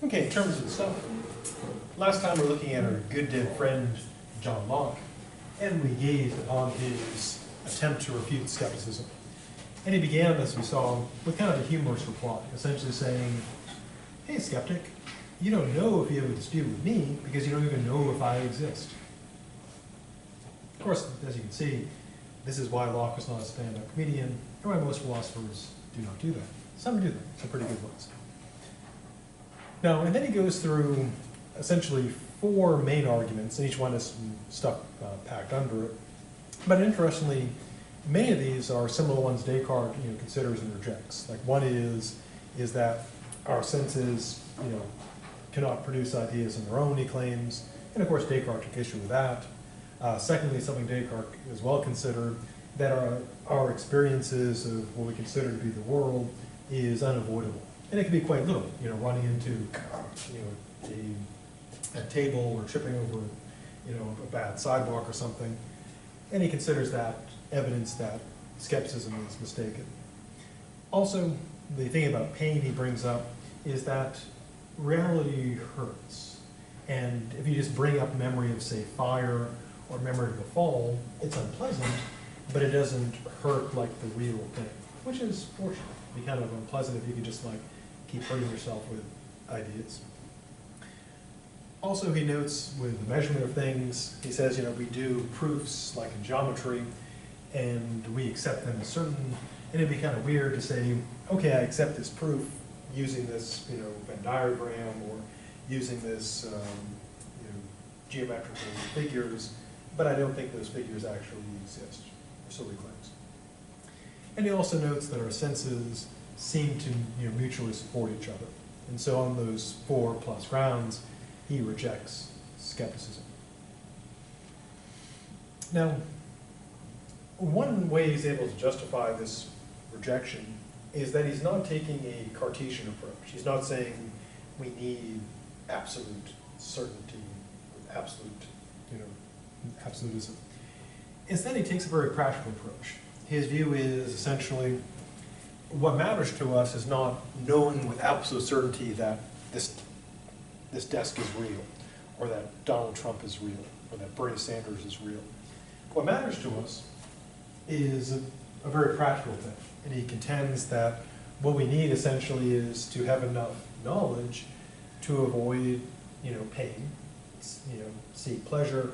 Okay, in terms of the stuff, last time we were looking at our good dead friend, John Locke, and we gazed upon his attempt to refute skepticism. And he began, as we saw, with kind of a humorous reply, essentially saying, hey, skeptic, you don't know if you have a dispute with me because you don't even know if I exist. Of course, as you can see, this is why Locke was not a stand-up comedian, and why most philosophers do not do that. Some do that, some pretty good ones. Now, and then he goes through essentially four main arguments, and each one has some stuff packed under it. But interestingly, many of these are similar ones Descartes considers and rejects. Like one is that our senses cannot produce ideas on their own, he claims, and of course Descartes took issue with that. Secondly, something Descartes as well considered, that our experiences of what we consider to be the world is unavoidable. And it can be quite little, running into a table or tripping over a bad sidewalk or something. And he considers that evidence that skepticism is mistaken. Also, the thing about pain he brings up is that reality hurts. And if you just bring up memory of, say, fire or memory of a fall, it's unpleasant, but it doesn't hurt like the real thing, which is fortunate. It'd be kind of unpleasant if you could just keep hurting yourself with ideas. Also, he notes with the measurement of things, he says, we do proofs like in geometry, and we accept them as certain, and it'd be kind of weird to say, okay, I accept this proof using this, Venn diagram, or using this, geometrical figures, but I don't think those figures actually exist, or so he claims. And he also notes that our senses seem to mutually support each other. And so on those 4+ grounds, he rejects skepticism. Now, one way he's able to justify this rejection is that he's not taking a Cartesian approach. He's not saying we need absolute certainty, absolute, absolutism. Instead, he takes a very practical approach. His view is essentially, what matters to us is not knowing with absolute certainty that this desk is real, or that Donald Trump is real, or that Bernie Sanders is real. What matters to us is a very practical thing, and he contends that what we need essentially is to have enough knowledge to avoid, pain, seek pleasure,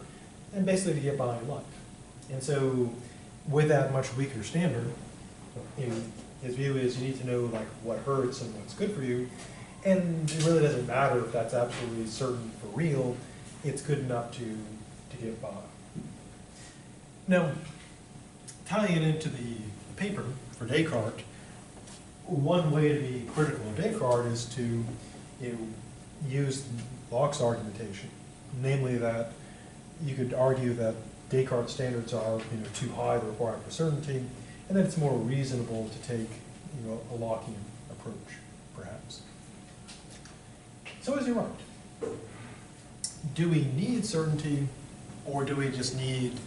and basically to get by in life. And so, with that much weaker standard, his view is you need to know what hurts and what's good for you, and it really doesn't matter if that's absolutely certain for real. It's good enough to get by. Now, tying it into the paper for Descartes, one way to be critical of Descartes is to use Locke's argumentation, namely that you could argue that Descartes' standards are too high to require for certainty, and that it's more reasonable to take a Lockean approach, perhaps. So is he right? Do we need certainty, or do we just need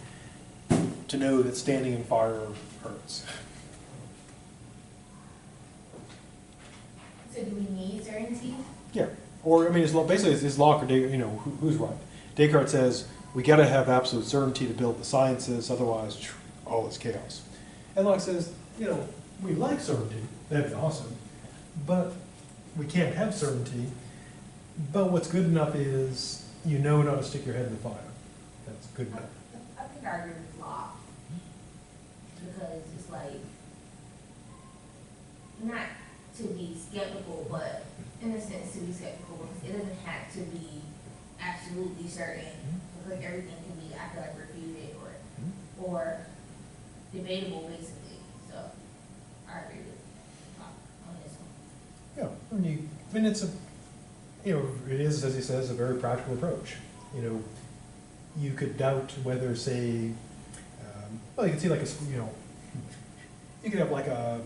to know that standing in fire hurts? So do we need certainty? Yeah. Or, basically, is Locke or who's right? Descartes says, we got to have absolute certainty to build the sciences, otherwise, all is chaos. And Locke says, we like certainty, that'd be awesome, but we can't have certainty, but what's good enough is not to stick your head in the fire. That's good enough. I think I agree with Locke, because it's not to be skeptical, but in a sense to be skeptical, because it doesn't have to be absolutely certain, because everything can be, I feel refuted or debatable, basically. So I agree with Locke on this one. Yeah, it's it is, as he says, a very practical approach. You could doubt whether, say, you could see you could have a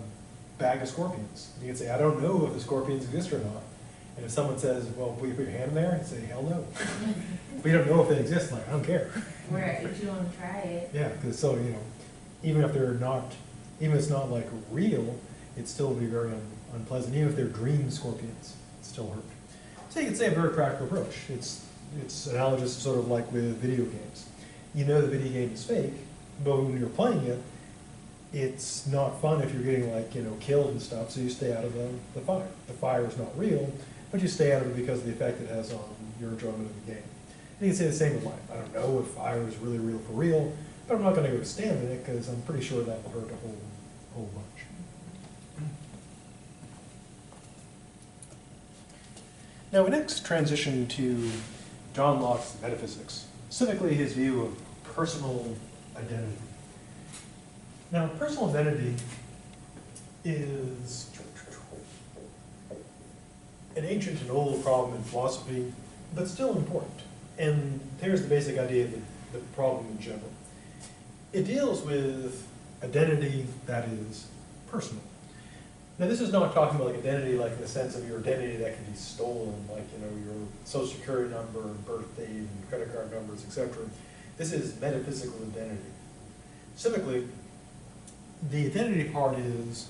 bag of scorpions. You could say, I don't know if the scorpions exist or not. And if someone says, well, will you put your hand in there? And say, hell no. We don't know if they exist, I don't care. Right, but you want to try it. Yeah, because even if they're not, even if it's not real, it still be very unpleasant. Even if they're dream scorpions, it still hurt. So you could say a very practical approach. It's analogous sort of like with video games. You know the video game is fake, but when you're playing it, it's not fun if you're getting like, killed and stuff, so you stay out of the fire. The fire is not real, but you stay out of it because of the effect it has on your enjoyment of the game. And you can say the same with life. I don't know if fire is really real for real, but I'm not going to go stand in it because I'm pretty sure that will hurt a whole bunch. Now we next transition to John Locke's metaphysics, specifically his view of personal identity. Now, personal identity is an ancient and old problem in philosophy, but still important. And here's the basic idea of the problem in general. It deals with identity that is personal. Now, this is not talking about like identity like in the sense of your identity that can be stolen, like your social security number and birth date and credit card numbers, etc. This is metaphysical identity. Specifically, the identity part is,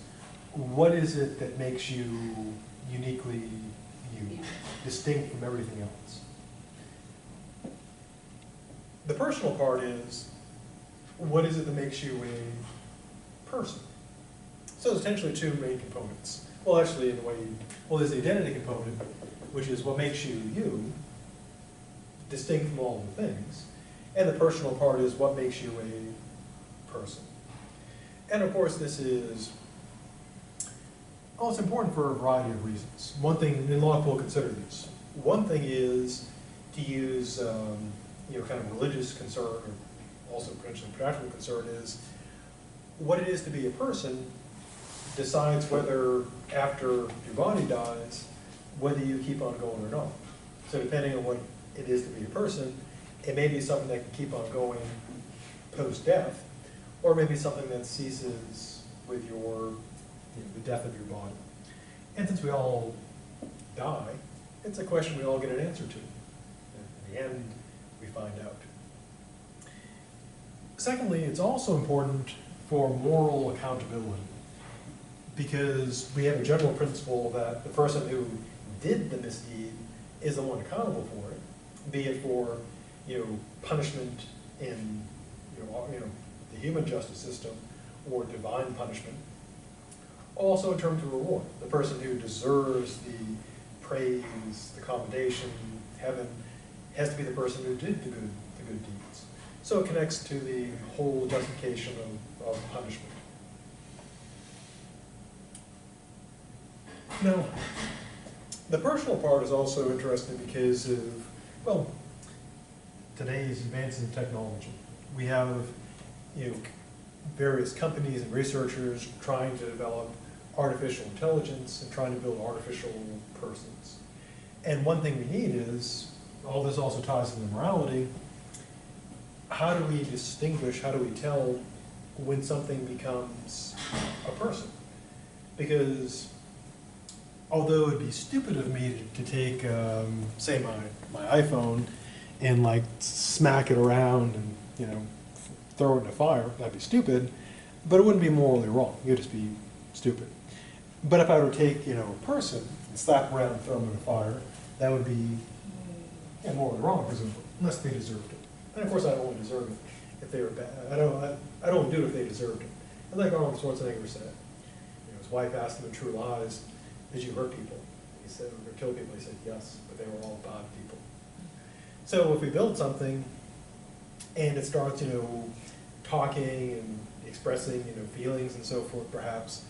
what is it that makes you uniquely you, distinct from everything else? The personal part is, what is it that makes you a person? So there's essentially two main components. Well, actually, in a way, there's the identity component, which is what makes you you, distinct from all the things. And the personal part is what makes you a person. And of course, this is, it's important for a variety of reasons. One thing, and Locke will consider this. One thing is to use, kind of religious concern, or also potentially practical concern, is what it is to be a person decides whether, after your body dies, whether you keep on going or not. So depending on what it is to be a person, it may be something that can keep on going post-death, or maybe something that ceases with the death of your body. And since we all die, it's a question we all get an answer to. In the end, we find out. Secondly, it's also important for moral accountability, because we have a general principle that the person who did the misdeed is the one accountable for it, be it for punishment in the human justice system or divine punishment. Also in terms of reward, the person who deserves the praise, the commendation, heaven, has to be the person who did the good deeds. So it connects to the whole justification of punishment. Now, the personal part is also interesting because of, today's advances in technology. We have, various companies and researchers trying to develop artificial intelligence and trying to build artificial persons. And one thing we need is, all this also ties into morality, how do we distinguish, how do we tell when something becomes a person? Because although it'd be stupid of me to take, say, my iPhone and like smack it around and, throw it in a fire, that'd be stupid, but it wouldn't be morally wrong. It would just be stupid. But if I were to take, a person and slap around and throw them in a fire, that would be morally wrong, presumably, unless they deserved it. And of course, I don't want to deserve it if they were bad. I don't do it if they deserved it. And like Arnold Schwarzenegger said, his wife asked him in True Lies, "Did you hurt people?" He said, "Or kill people?" He said, "Yes, but they were all bad people." So if we build something and it starts, talking and expressing, feelings and so forth, perhaps,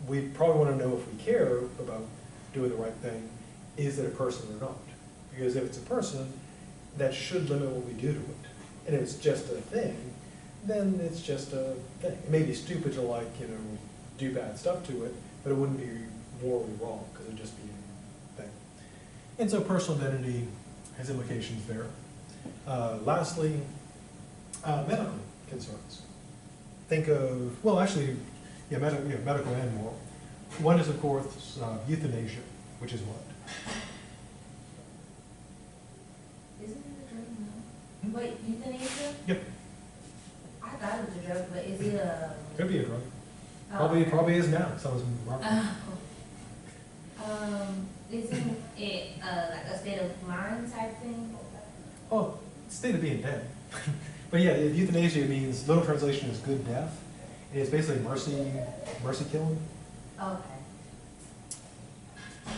we probably want to know if we care about doing the right thing, is it a person or not? Because if it's a person, that should limit what we do to it. And if it's just a thing, then it's just a thing. It may be stupid to do bad stuff to it, but it wouldn't be morally wrong because it'd just be a thing. And so personal identity has implications there. Lastly, medical concerns. Think of, medical and moral. One is, of course, euthanasia, which is what? Isn't it a drug now? Wait, euthanasia? Yep. I thought it was a drug, but is it a... Could be a drug. Oh. Probably is now. Someone's marketing. Isn't it like state of being dead. But yeah, euthanasia means, literal translation is good death. It's basically mercy killing. Okay.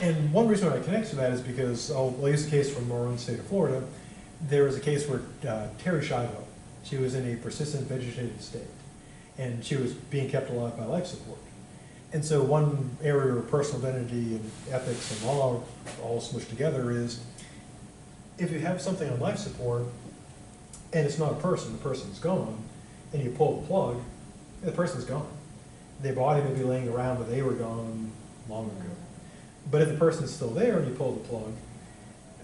And one reason why I connect to that is because, I'll use a case from our own state of Florida. There was a case where Terry Shivo, she was in a persistent vegetative state, and she was being kept alive by life support. And so one area of personal identity and ethics and law all smushed together is, if you have something on life support, and it's not a person, the person's gone, and you pull the plug, the person's gone. Their body may be laying around, but they were gone long ago. But if the person's still there and you pull the plug,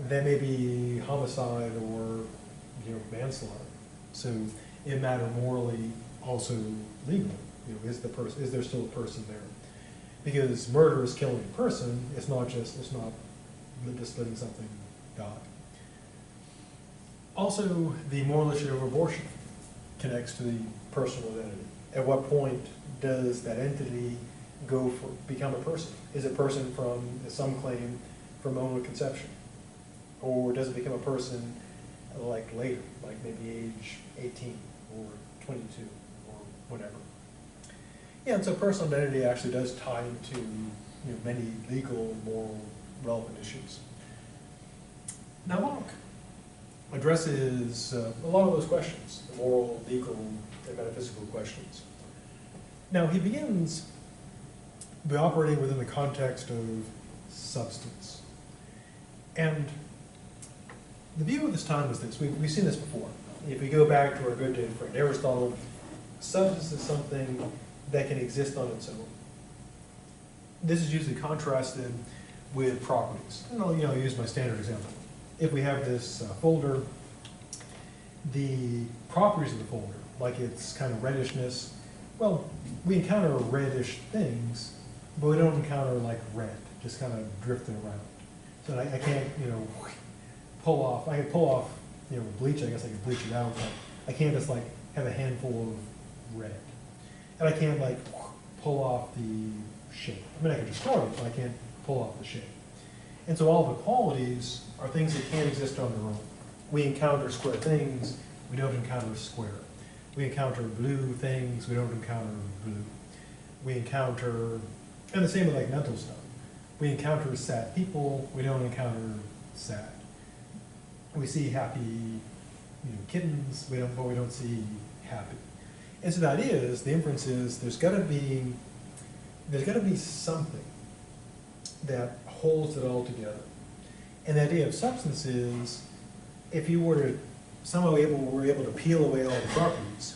that may be homicide or manslaughter. So it matters morally, also legally. Is there still a person there? Because murder is killing a person. It's not just letting something die. Also, the moral issue of abortion connects to the personal identity. At what point does that entity become a person? Is a person from, as some claim, from moment of conception? Or does it become a person like later, like maybe age 18 or 22 or whatever? Yeah, and so personal identity actually does tie into many legal, moral, relevant issues. Now Locke addresses a lot of those questions, the moral, legal, and metaphysical questions. Now he begins by operating within the context of substance. And the view of this time is this, we've seen this before. If we go back to our good dead friend Aristotle, substance is something that can exist on its own. This is usually contrasted with properties. And I'll use my standard example. If we have this folder, the properties of the folder, like its kind of reddishness, well, we encounter reddish things, but we don't encounter like red, just kind of drifting around. So I can't, pull off, I can pull off, bleach, I guess I can bleach it out, but I can't just like have a handful of red. And I can't like pull off the shape. I mean, I can destroy it, but I can't pull off the shape. And so all the qualities are things that can't exist on their own. We encounter square things, we don't encounter square. We encounter blue things, we don't encounter blue. We encounter, and the same with like mental stuff. We encounter sad people, we don't encounter sad. We see happy kittens, but we don't see happy. And so the idea is, the inference is, there's got to be something that holds it all together. And the idea of substance is, if you were to somehow were able to peel away all the properties,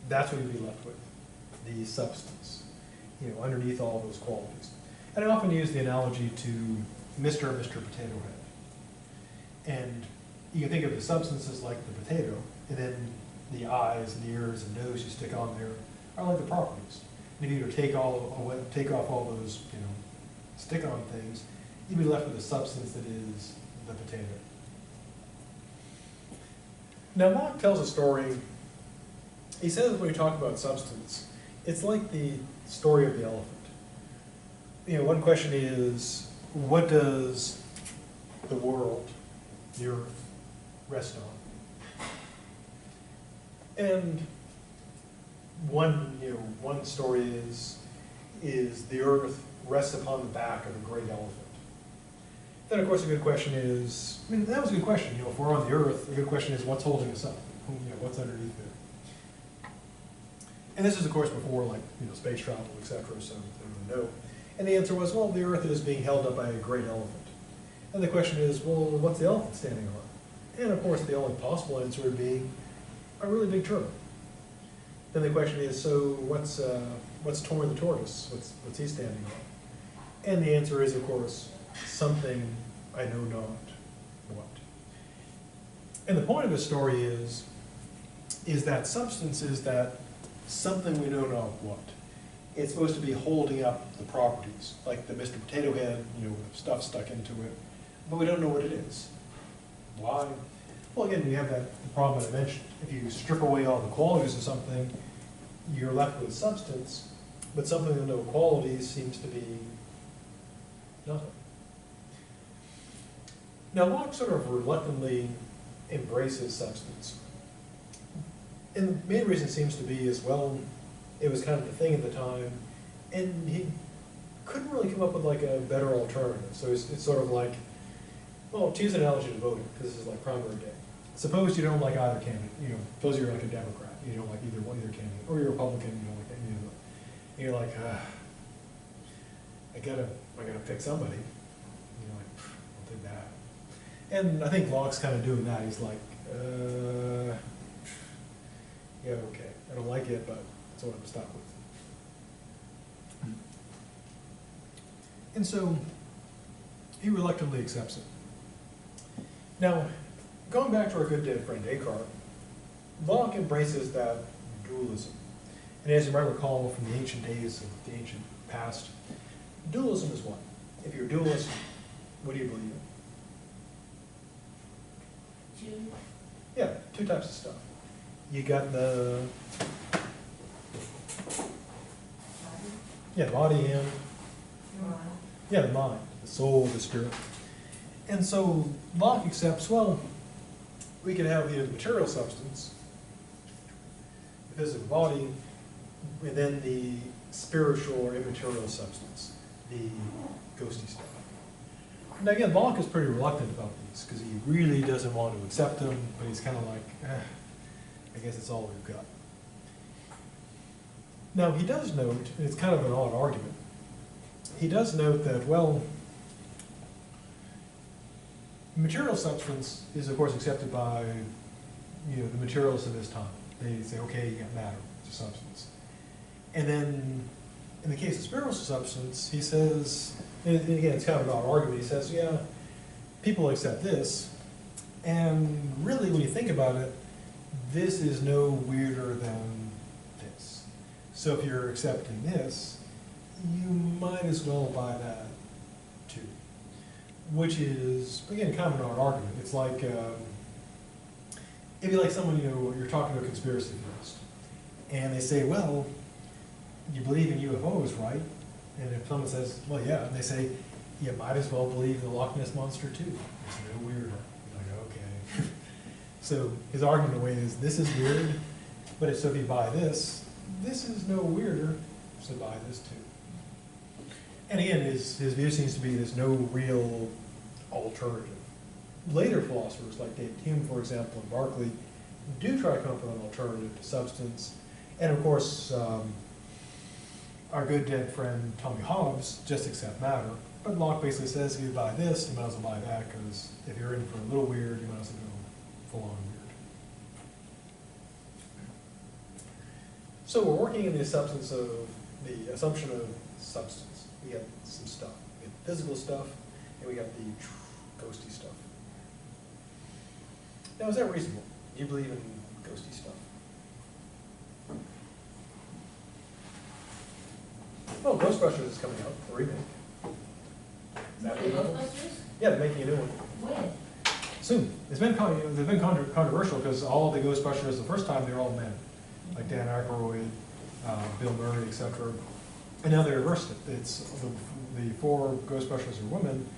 that's what you'd be left with, the substance, underneath all those qualities. And I often use the analogy to Mr. and Mr. Potato Head. And you can think of the substance as like the potato, and then the eyes and the ears and nose you stick on there are like the properties. And if you were to take off all those, stick-on things, you'd be left with a substance that is the potato. Now Locke tells a story. He says when we talk about substance, it's like the story of the elephant. One question is, what does the world, the earth, rest on? And one story is the earth rests upon the back of a great elephant. Then of course a good question is, that was a good question, if we're on the earth, a good question is what's holding us up? What's underneath there? And this is of course before space travel, etc., so they don't know. And the answer was, well, the earth is being held up by a great elephant. And the question is, well, what's the elephant standing on? And of course the only possible answer would be a really big turtle. Then the question is, so what's Tor the tortoise? What's he standing on? And the answer is, of course, something I know not what. And the point of this story is that substance is that something we know not what. It's supposed to be holding up the properties, like the Mr. Potato Head, with stuff stuck into it, but we don't know what it is. Why? Well, again, we have the problem that I mentioned. If you strip away all the qualities of something, you're left with substance, but something with no qualities seems to be nothing. Now Locke sort of reluctantly embraces substance. And the main reason seems to be as well, it was kind of the thing at the time, and he couldn't really come up with like a better alternative. So it's sort of like, well, to use an analogy to voting, because this is like primary day. Suppose you don't like either candidate, suppose you're like a Democrat, you don't like either candidate, or you're a Republican, you don't like any of them. And you're like, I gotta pick somebody. And you're like, I'll take that. And I think Locke's kind of doing that. He's like, yeah, okay, I don't like it, but that's what I'm stuck with. And so he reluctantly accepts it. Now, going back to our good dead friend Descartes, Locke embraces that dualism. And as you might recall from the ancient days of the ancient past, dualism is what? If you're a dualist, what do you believe in? Two. Yeah, two types of stuff. You got the body and the mind, the soul, the spirit. And so Locke accepts, well, we can have either the material substance, the physical body, and then the spiritual or immaterial substance, the ghosty stuff. Now again, Locke is pretty reluctant about these because he really doesn't want to accept them, but he's kind of like, I guess it's all we've got. Now he does note, and it's kind of an odd argument, he does note that, well, material substance is of course accepted by the materialists of this time. They say, okay, you got matter, it's a substance. And then in the case of spiritual substance, he says, and again, it's kind of an odd argument, he says, yeah, people accept this, and really when you think about it, this is no weirder than this. So if you're accepting this, you might as well buy that too. Which is, again, kind of an odd argument. It's like, it'd be like someone, you're talking to a conspiracy theorist, and they say, well, you believe in UFOs, right? And if someone says, well, yeah, and they say, you might as well believe in the Loch Ness Monster too. It's no weirder. You're like, okay. So his argument in a way is, this is weird, but so if you buy this, this is no weirder, so buy this too. And again, his view seems to be there's no real alternative. Later philosophers, like David Hume, for example, and Berkeley, do try to come up with an alternative to substance. And of course, our good dead friend Tommy Hobbes just accept matter. But Locke basically says, if you buy this, you might as well buy that, because if you're in for a little weird, you might as well go full on weird. So we're working in the substance of the assumption of substance. We got some stuff. We got physical stuff, and we got the ghosty stuff. Now, is that reasonable? Do you believe in ghosty stuff? Oh, Ghostbusters is coming out, a remake. Is that Ghostbusters? Yeah, they're making a new one. When? Soon. They've been controversial because all the Ghostbusters, the first time, they were all men. Like Dan Aykroyd, Bill Murray, etc. And now they reversed it. It's the 4 Ghostbusters are women,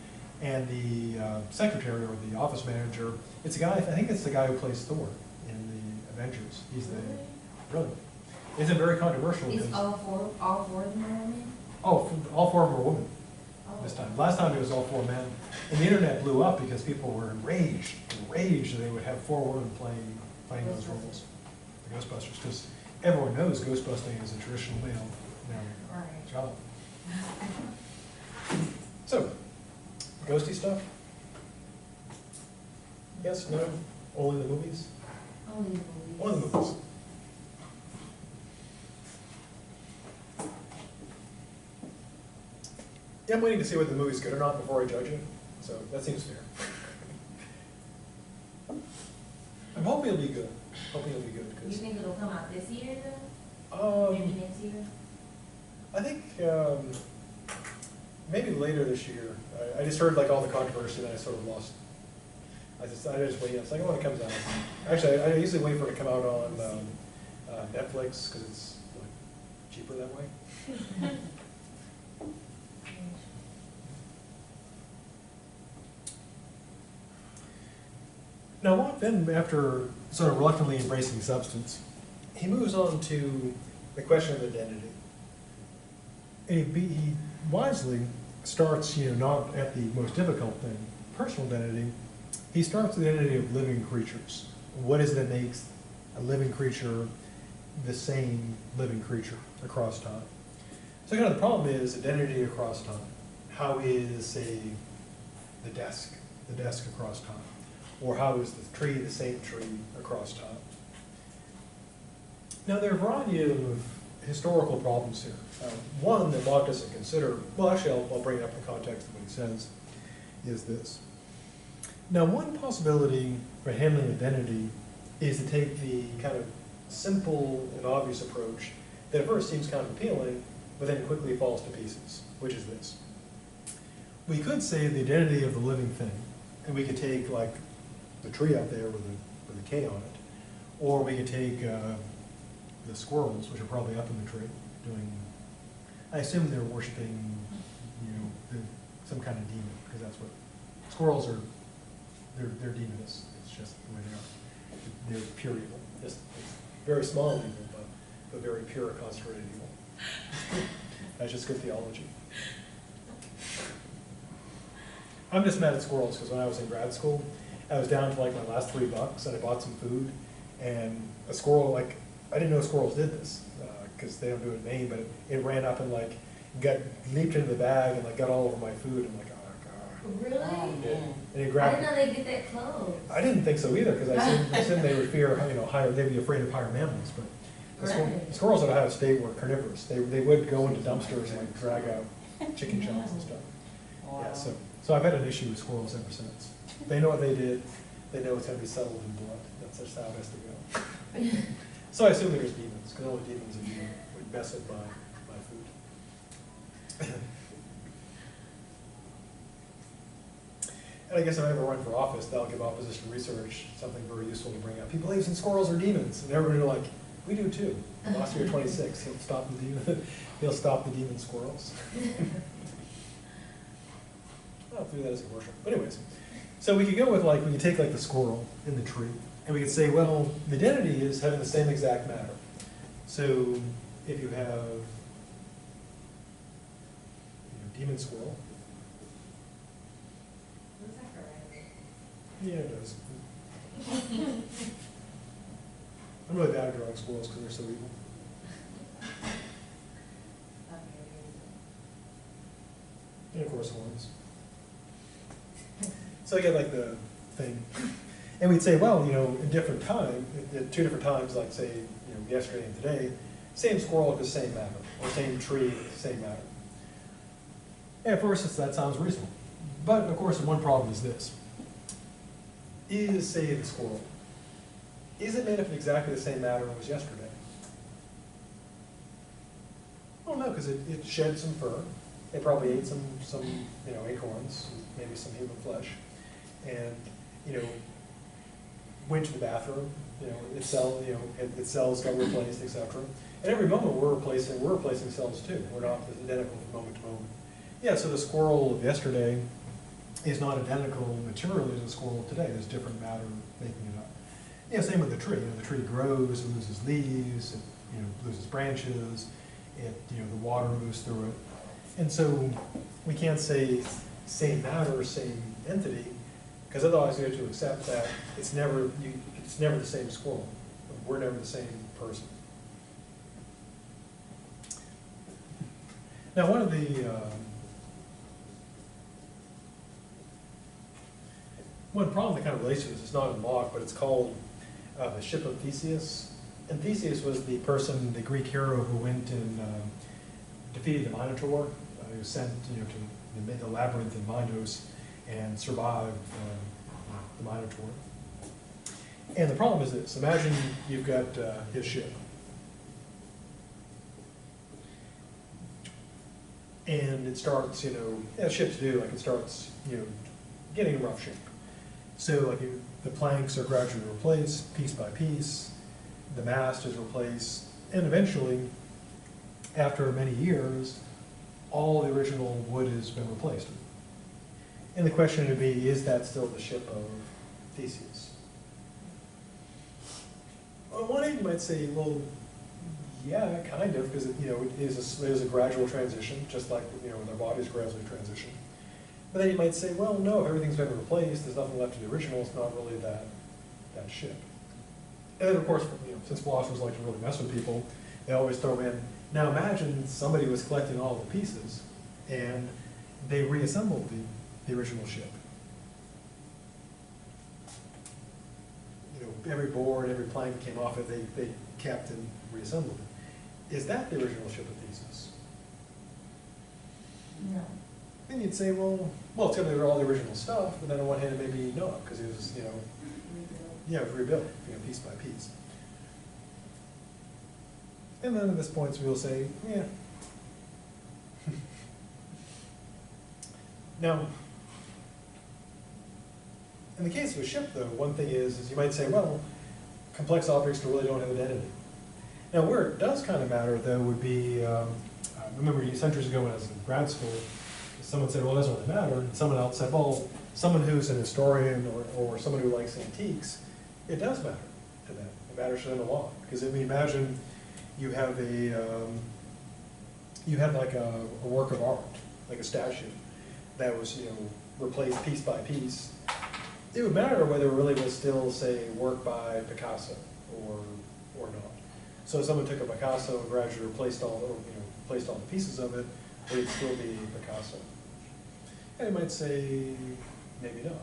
and the secretary or the office manager, it's a guy, I think it's the guy who plays Thor in the Avengers. He's the, really. It's a very controversial. Is all four of them are women? Oh, all 4 of them were women Oh. this time. Last time it was all 4 men. And the internet blew up because people were enraged that they would have 4 women playing those roles, the Ghostbusters, because everyone knows ghostbusting is a traditional male job. So, ghosty stuff? Yes, no, only the movies? Only the movies. Only the movies. Yeah, I'm waiting to see whether the movie's good or not before I judge it, so that seems fair. I'm hoping it'll be good. Hoping it'll be good. You Because think it'll come out this year though? Maybe next year? I think maybe later this year. I just heard like all the controversy and I sort of lost. I just wait. It's like when it comes out. Actually, I usually wait for it to come out on Netflix because it's like cheaper that way. Now, Locke then, after sort of reluctantly embracing substance, he moves on to the question of identity. And he wisely starts, not at the most difficult thing, personal identity. He starts with the identity of living creatures. What is it that makes a living creature the same living creature across time? So kind of the problem is identity across time. How is, say, the desk across time? Or how is the tree the same tree across time? Now, there are a variety of historical problems here. One that Locke doesn't consider, well, actually, I'll bring it up in the context of what he says, is this. Now, one possibility for handling identity is to take the kind of simple and obvious approach that at first seems kind of appealing, but then quickly falls to pieces, which is this. We could say the identity of the living thing, and we could take, like, the tree out there with a K on it, or we could take the squirrels, which are probably up in the tree, doing, I assume they're worshiping, some kind of demon, because that's what, squirrels are, they're demonists, it's just the way they are. They're pure evil, just very small evil, but very pure, concentrated evil. That's just good theology. I'm just mad at squirrels, because when I was in grad school, I was down to like my last $3, and I bought some food, and a squirrel, I didn't know squirrels did this, because they don't do it in Maine, but it ran up and leaped into the bag and got all over my food. I'm like, oh god. Really? Yeah. And it I grabbed. didn't know they get that close. I didn't think so either, because I assumed they would fear, higher. They'd be afraid of higher mammals. But the squirrels at Ohio State were carnivorous. They would go into dumpsters and drag out chicken shells and stuff. Wow. Yeah. So I've had an issue with squirrels ever since. They know what they did. They know it's going to be settled in blood. That's just how it has to go. So I assume there's demons, because only demons would mess with my food. And I guess if I ever run for office, that'll give opposition research something very useful to bring up. He believes in squirrels are demons, and everybody will like, we do too. Last year 26, he'll stop the demon. He'll stop the demon squirrels. I'll do that as a worship. But anyways, so we could go with we could take the squirrel in the tree, and we could say, well, the identity is having the same exact matter. So if you have demon squirrel. Looks like a rabbit. Yeah, it does. I'm really bad at drawing squirrels because they're so evil. And of course horns. So I get the thing. And we'd say, well, in different time, at two different times, say, yesterday and today, same squirrel with the same matter, or same tree with the same matter. And at first, that sounds reasonable. But of course, one problem is this. Is, say, the squirrel, is it made up of exactly the same matter it was yesterday? Well, no, because it shed some fur. It probably ate some acorns, maybe some human flesh, and went to the bathroom. Its cells got replaced, etc. And every moment we're replacing cells too. We're not identical from moment to moment. Yeah, so the squirrel of yesterday is not identical materially to the squirrel of today. There's different matter making it up. Yeah, same with the tree. The tree grows, it loses leaves, it loses branches, the water moves through it. And so we can't say same matter, same entity, because otherwise we have to accept that it's never the same squirrel. We're never the same person. Now, one of the one problem that kind of relates to this is not in Locke, but it's called the ship of Theseus. And Theseus was the person, the Greek hero, who went and defeated the Minotaur. He was sent, to the labyrinth in Minos and survived the Minotaur. And the problem is this: imagine you've got his ship, and it starts, as ships do, it starts, getting in rough shape. So the planks are gradually replaced, piece by piece. The mast is replaced, and eventually, after many years, all the original wood has been replaced. And the question would be, is that still the ship of Theseus? On one hand, you might say, well, yeah, kind of, because it is a gradual transition, just like with our bodies gradually transition. But then you might say, well, no, if everything's been replaced, there's nothing left of the original. It's not really that ship. And then, of course, since philosophers like to really mess with people, they always throw in. Now, imagine somebody was collecting all the pieces, and they reassembled the original ship. Every board, every plank came off it. They kept and reassembled it. Is that the original ship of Theseus? No. And you'd say, well, it's going to be all the original stuff, but then on one hand, it may be no, because it was, it was rebuilt, piece by piece. And then at this point, we'll say, yeah. Now, in the case of a ship, though, one thing is you might say, well, complex objects really don't have identity. Now, where it does kind of matter, though, would be, I remember centuries ago when I was in grad school, someone said, well, it doesn't really matter. And someone else said, well, someone who's an historian or someone who likes antiques, it does matter to them. It matters to them a lot. Because I mean, imagine you have you had like a work of art, like a statue, that was, replaced piece by piece. It would matter whether it really was still, say, work by Picasso or not. So if someone took a Picasso and gradually replaced all the pieces of it, would it still be Picasso? And you might say, maybe not.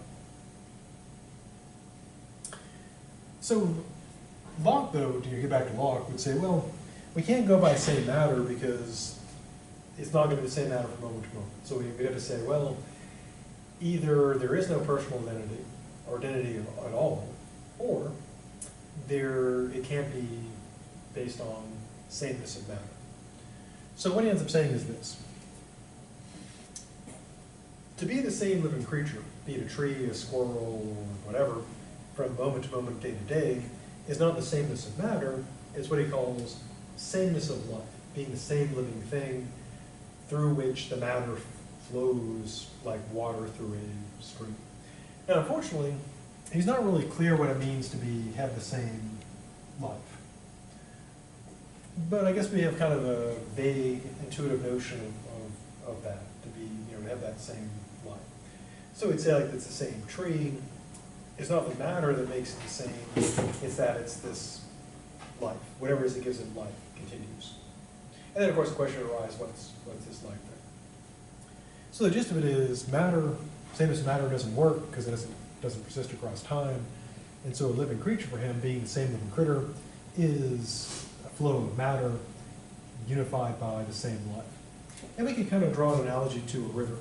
So Locke, though, to get back to Locke, would say, well, we can't go by same matter because it's not going to be the same matter from moment to moment. So we'd have to say, well, either there is no personal identity or identity at all, or it can't be based on sameness of matter. So what he ends up saying is this. To be the same living creature, be it a tree, a squirrel, or whatever, from moment to moment, day to day, is not the sameness of matter, it's what he calls sameness of life, being the same living thing through which the matter flows like water through a stream. Now, unfortunately, he's not really clear what it means to have the same life. But I guess we have kind of a vague, intuitive notion of that, to have that same life. So we'd say like it's the same tree. It's not the matter that makes it the same, it's that it's this life. Whatever it is that gives it life continues. And then of course the question arises, what's this life thing? So the gist of it is sameness of matter doesn't work because it doesn't persist across time. And so a living creature for him, being the same living critter, is a flow of matter unified by the same life. And we can kind of draw an analogy to a river.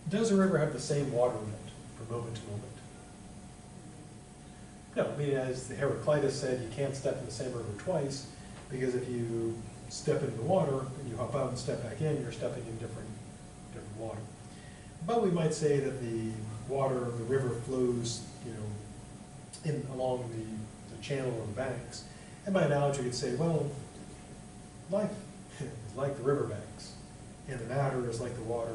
Does a river have the same water in it from moment to moment? No, I mean, as Heraclitus said, you can't step in the same river twice, because if you step into the water and you hop out and step back in, you're stepping in different water. But we might say that the river flows, along the channel or the banks. And by analogy, you'd say, well, life is like the river banks, and the matter is like the water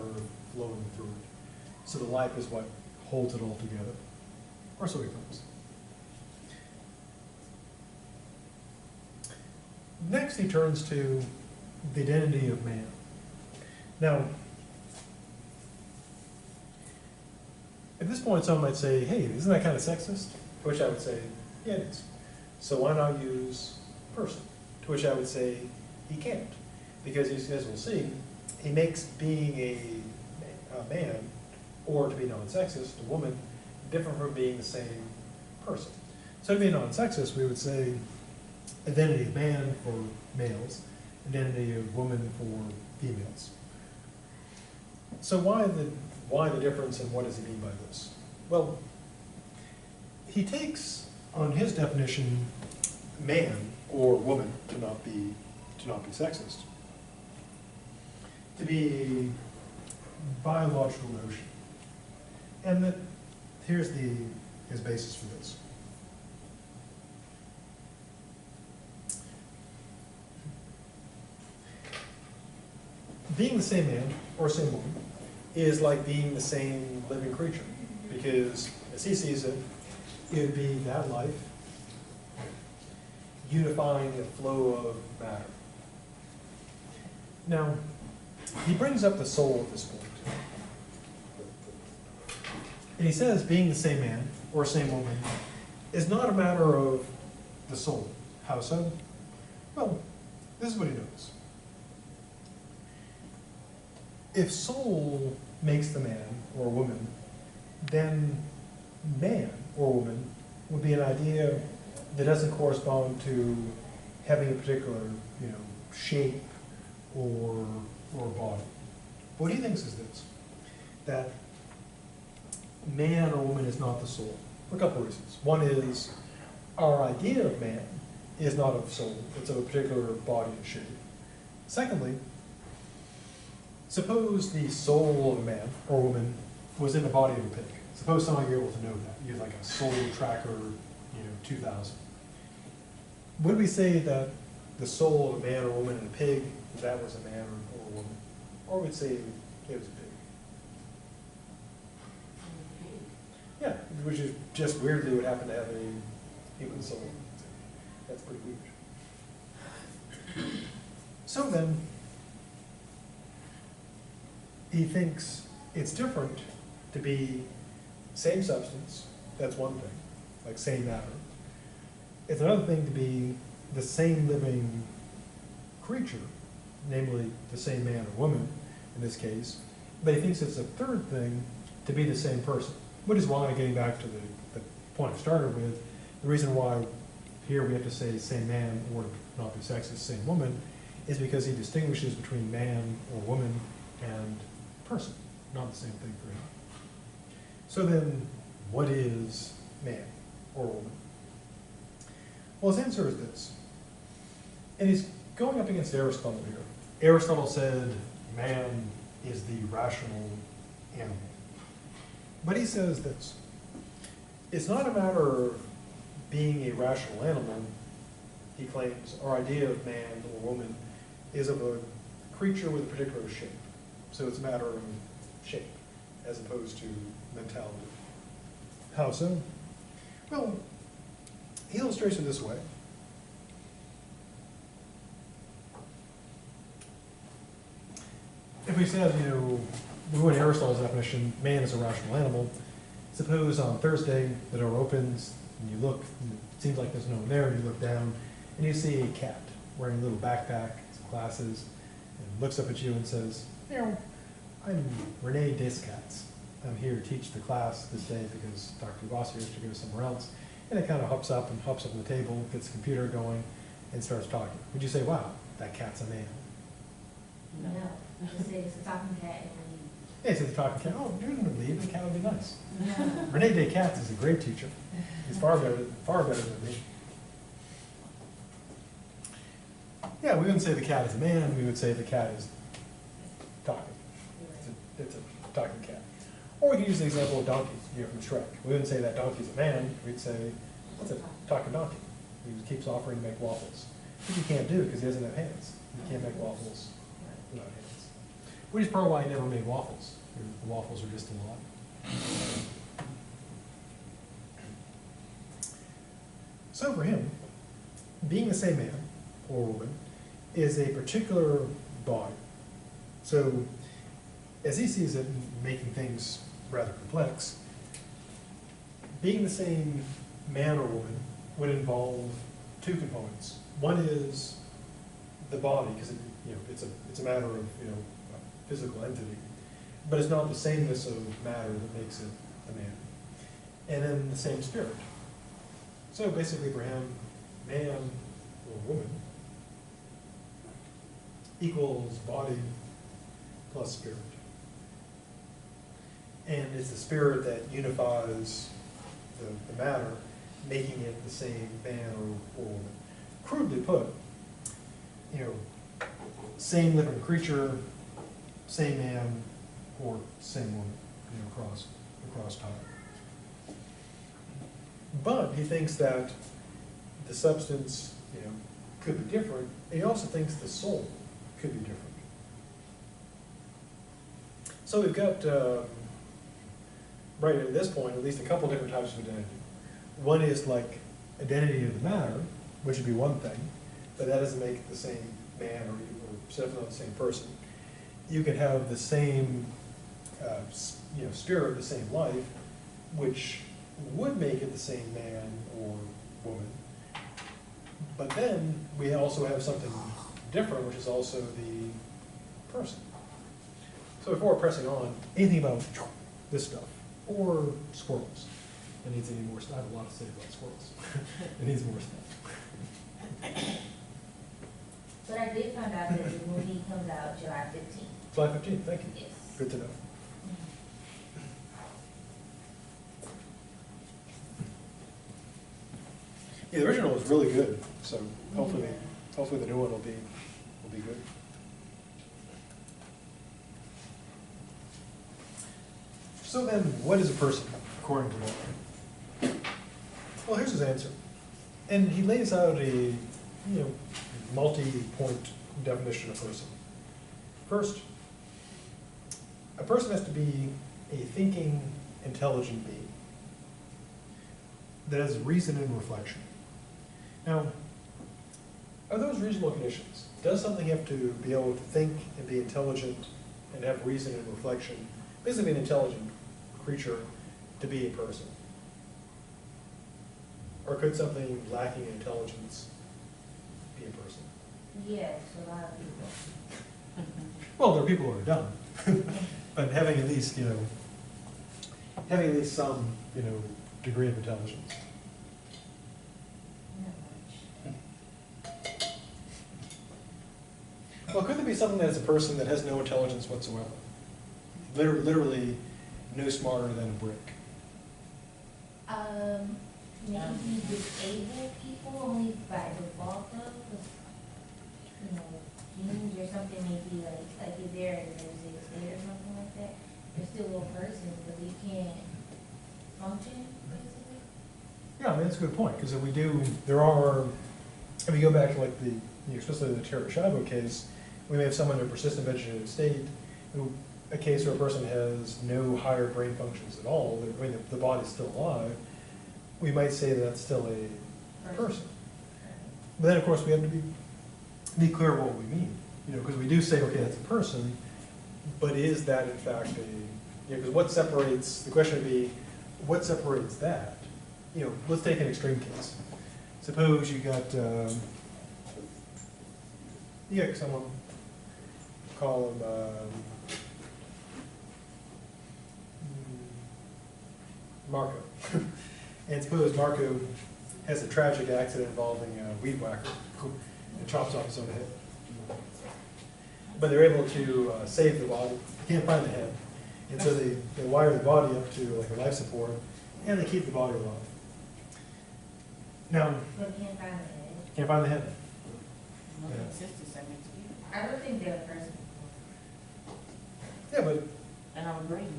flowing through it. So the life is what holds it all together. Or so he claims. Next, he turns to the identity of man. Now, at this point, someone might say, hey, isn't that kind of sexist? To which I would say, yeah, it is. So why not use person? To which I would say, he can't. Because, as we'll see, he makes being a man, or to be non-sexist, a woman, different from being the same person. So to be non-sexist, we would say identity of man for males, identity of woman for females. So why the difference, and what does he mean by this? Well, he takes on his definition man or woman to not be sexist, to be a biological notion, and that here's his basis for this. Being the same man or same woman is like being the same living creature, because as he sees it, it would be that life unifying the flow of matter. Now, he brings up the soul at this point. And he says being the same man or same woman is not a matter of the soul. How so? Well, this is what he knows. If soul makes the man or woman, then man or woman would be an idea that doesn't correspond to having a particular, shape or body. What he thinks is this, that man or woman is not the soul, for a couple of reasons. One is our idea of man is not of soul, it's of a particular body and shape. Secondly, suppose the soul of a man or woman was in the body of a pig. Suppose somehow you're able to know that. You have like a soul tracker, 2000. Would we say that the soul of a man or woman in a pig, that was a man or a woman? Or would we say it was a pig? Yeah, which is just weirdly would happen to have a human soul. That's pretty weird. So then, he thinks it's different to be same substance, that's one thing, like same matter. It's another thing to be the same living creature, namely the same man or woman in this case, but he thinks it's a third thing to be the same person. Which is why, getting back to the point I started with, the reason why here we have to say same man or not be sexist, same woman, is because he distinguishes between man or woman and person, not the same thing for him. So then, what is man or woman? Well, his answer is this. And he's going up against Aristotle here. Aristotle said man is the rational animal. But he says this. It's not a matter of being a rational animal. He claims our idea of man or woman is of a creature with a particular shape. So it's a matter of shape as opposed to mentality. How so? Well, he illustrates it this way. If we said, we went to Aristotle's definition, man is a rational animal. Suppose on Thursday the door opens and you look, and it seems like there's no one there, and you look down and you see a cat wearing a little backpack, some glasses, and looks up at you and says, I'm Rene Descartes. I'm here to teach the class this day because Dr. Rossi has to go somewhere else. And it kind of hops up on the table, gets the computer going, and starts talking. Would you say, wow, that cat's a man? No, just say it's a talking cat and leave. Yeah, he says the talking cat, oh, you're going to leave, the cat would be nice. No. Rene Descartes is a great teacher. He's far better than me. Yeah, we wouldn't say the cat is a man, we would say the cat is talking. It's a talking cat. Or we could use the example of donkey, from Shrek. We wouldn't say that donkey's a man, we'd say, it's a talking donkey. He keeps offering to make waffles. Which he can't do because he doesn't have hands. He can't make waffles without hands. Which is probably why he never made waffles. The waffles are just a lot. So for him, being the same man or woman is a particular body. So as he sees it, making things rather complex, being the same man or woman would involve two components. One is the body, because it's a matter of a physical entity, but it's not the sameness of matter that makes it a man. And then the same spirit. So basically for him, man or woman equals body plus spirit. And it's the spirit that unifies the matter, making it the same man or woman. Crudely put, same living creature, same man or same woman, across time. But he thinks that the substance, could be different. And he also thinks the soul could be different. So we've got right at this point, at least a couple different types of identity. One is like identity of the matter, which would be one thing, but that doesn't make it the same man or definitely not the same person. You can have the same, spirit, the same life, which would make it the same man or woman. But then we also have something different, which is also the person. So before pressing on, anything about this stuff, or squirrels. It needs any more stuff. I have a lot to say about squirrels. It needs more stuff. But I did find out that the movie comes out July 15th. July 15th, thank you. Yes. Good to know. Yeah, the original was really good, so hopefully the new one will be good. So then, what is a person, according to Locke? Well, here's his answer. And he lays out a, multi-point definition of person. First, a person has to be a thinking, intelligent being that has reason and reflection. Now, are those reasonable conditions? Does something have to be able to think and be intelligent and have reason and reflection, basically an intelligent creature, to be a person? Or could something lacking in intelligence be a person? Yes, a lot of people. Well, there are people who are dumb, but having at least, some, degree of intelligence. Not much. Well, could there be something that is a person that has no intelligence whatsoever? Literally no smarter than a brick. Maybe disabled people only by default though, because, humans or something maybe like if they're in a music state or something like that, they're still a person, but they can't function, basically. Yeah, I mean, that's a good point, because if we go back to like especially the Terra Schiavo case, we may have someone in a persistent vegetative state, a case where a person has no higher brain functions at all, the body's still alive, we might say that's still a person. But then, of course, we have to be clear what we mean, because we do say, okay, that's a person, but is that in fact because the question would be, what separates that? Let's take an extreme case. Suppose you got someone, call him Marco. And suppose Marco has a tragic accident involving a weed whacker and chops off his own head. But they're able to save the body. They can't find the head. And so they wire the body up to like a life support, and they keep the body alive. Now, But can't find the head. can't find the head. I don't think they're a person. Yeah, but, And our brain.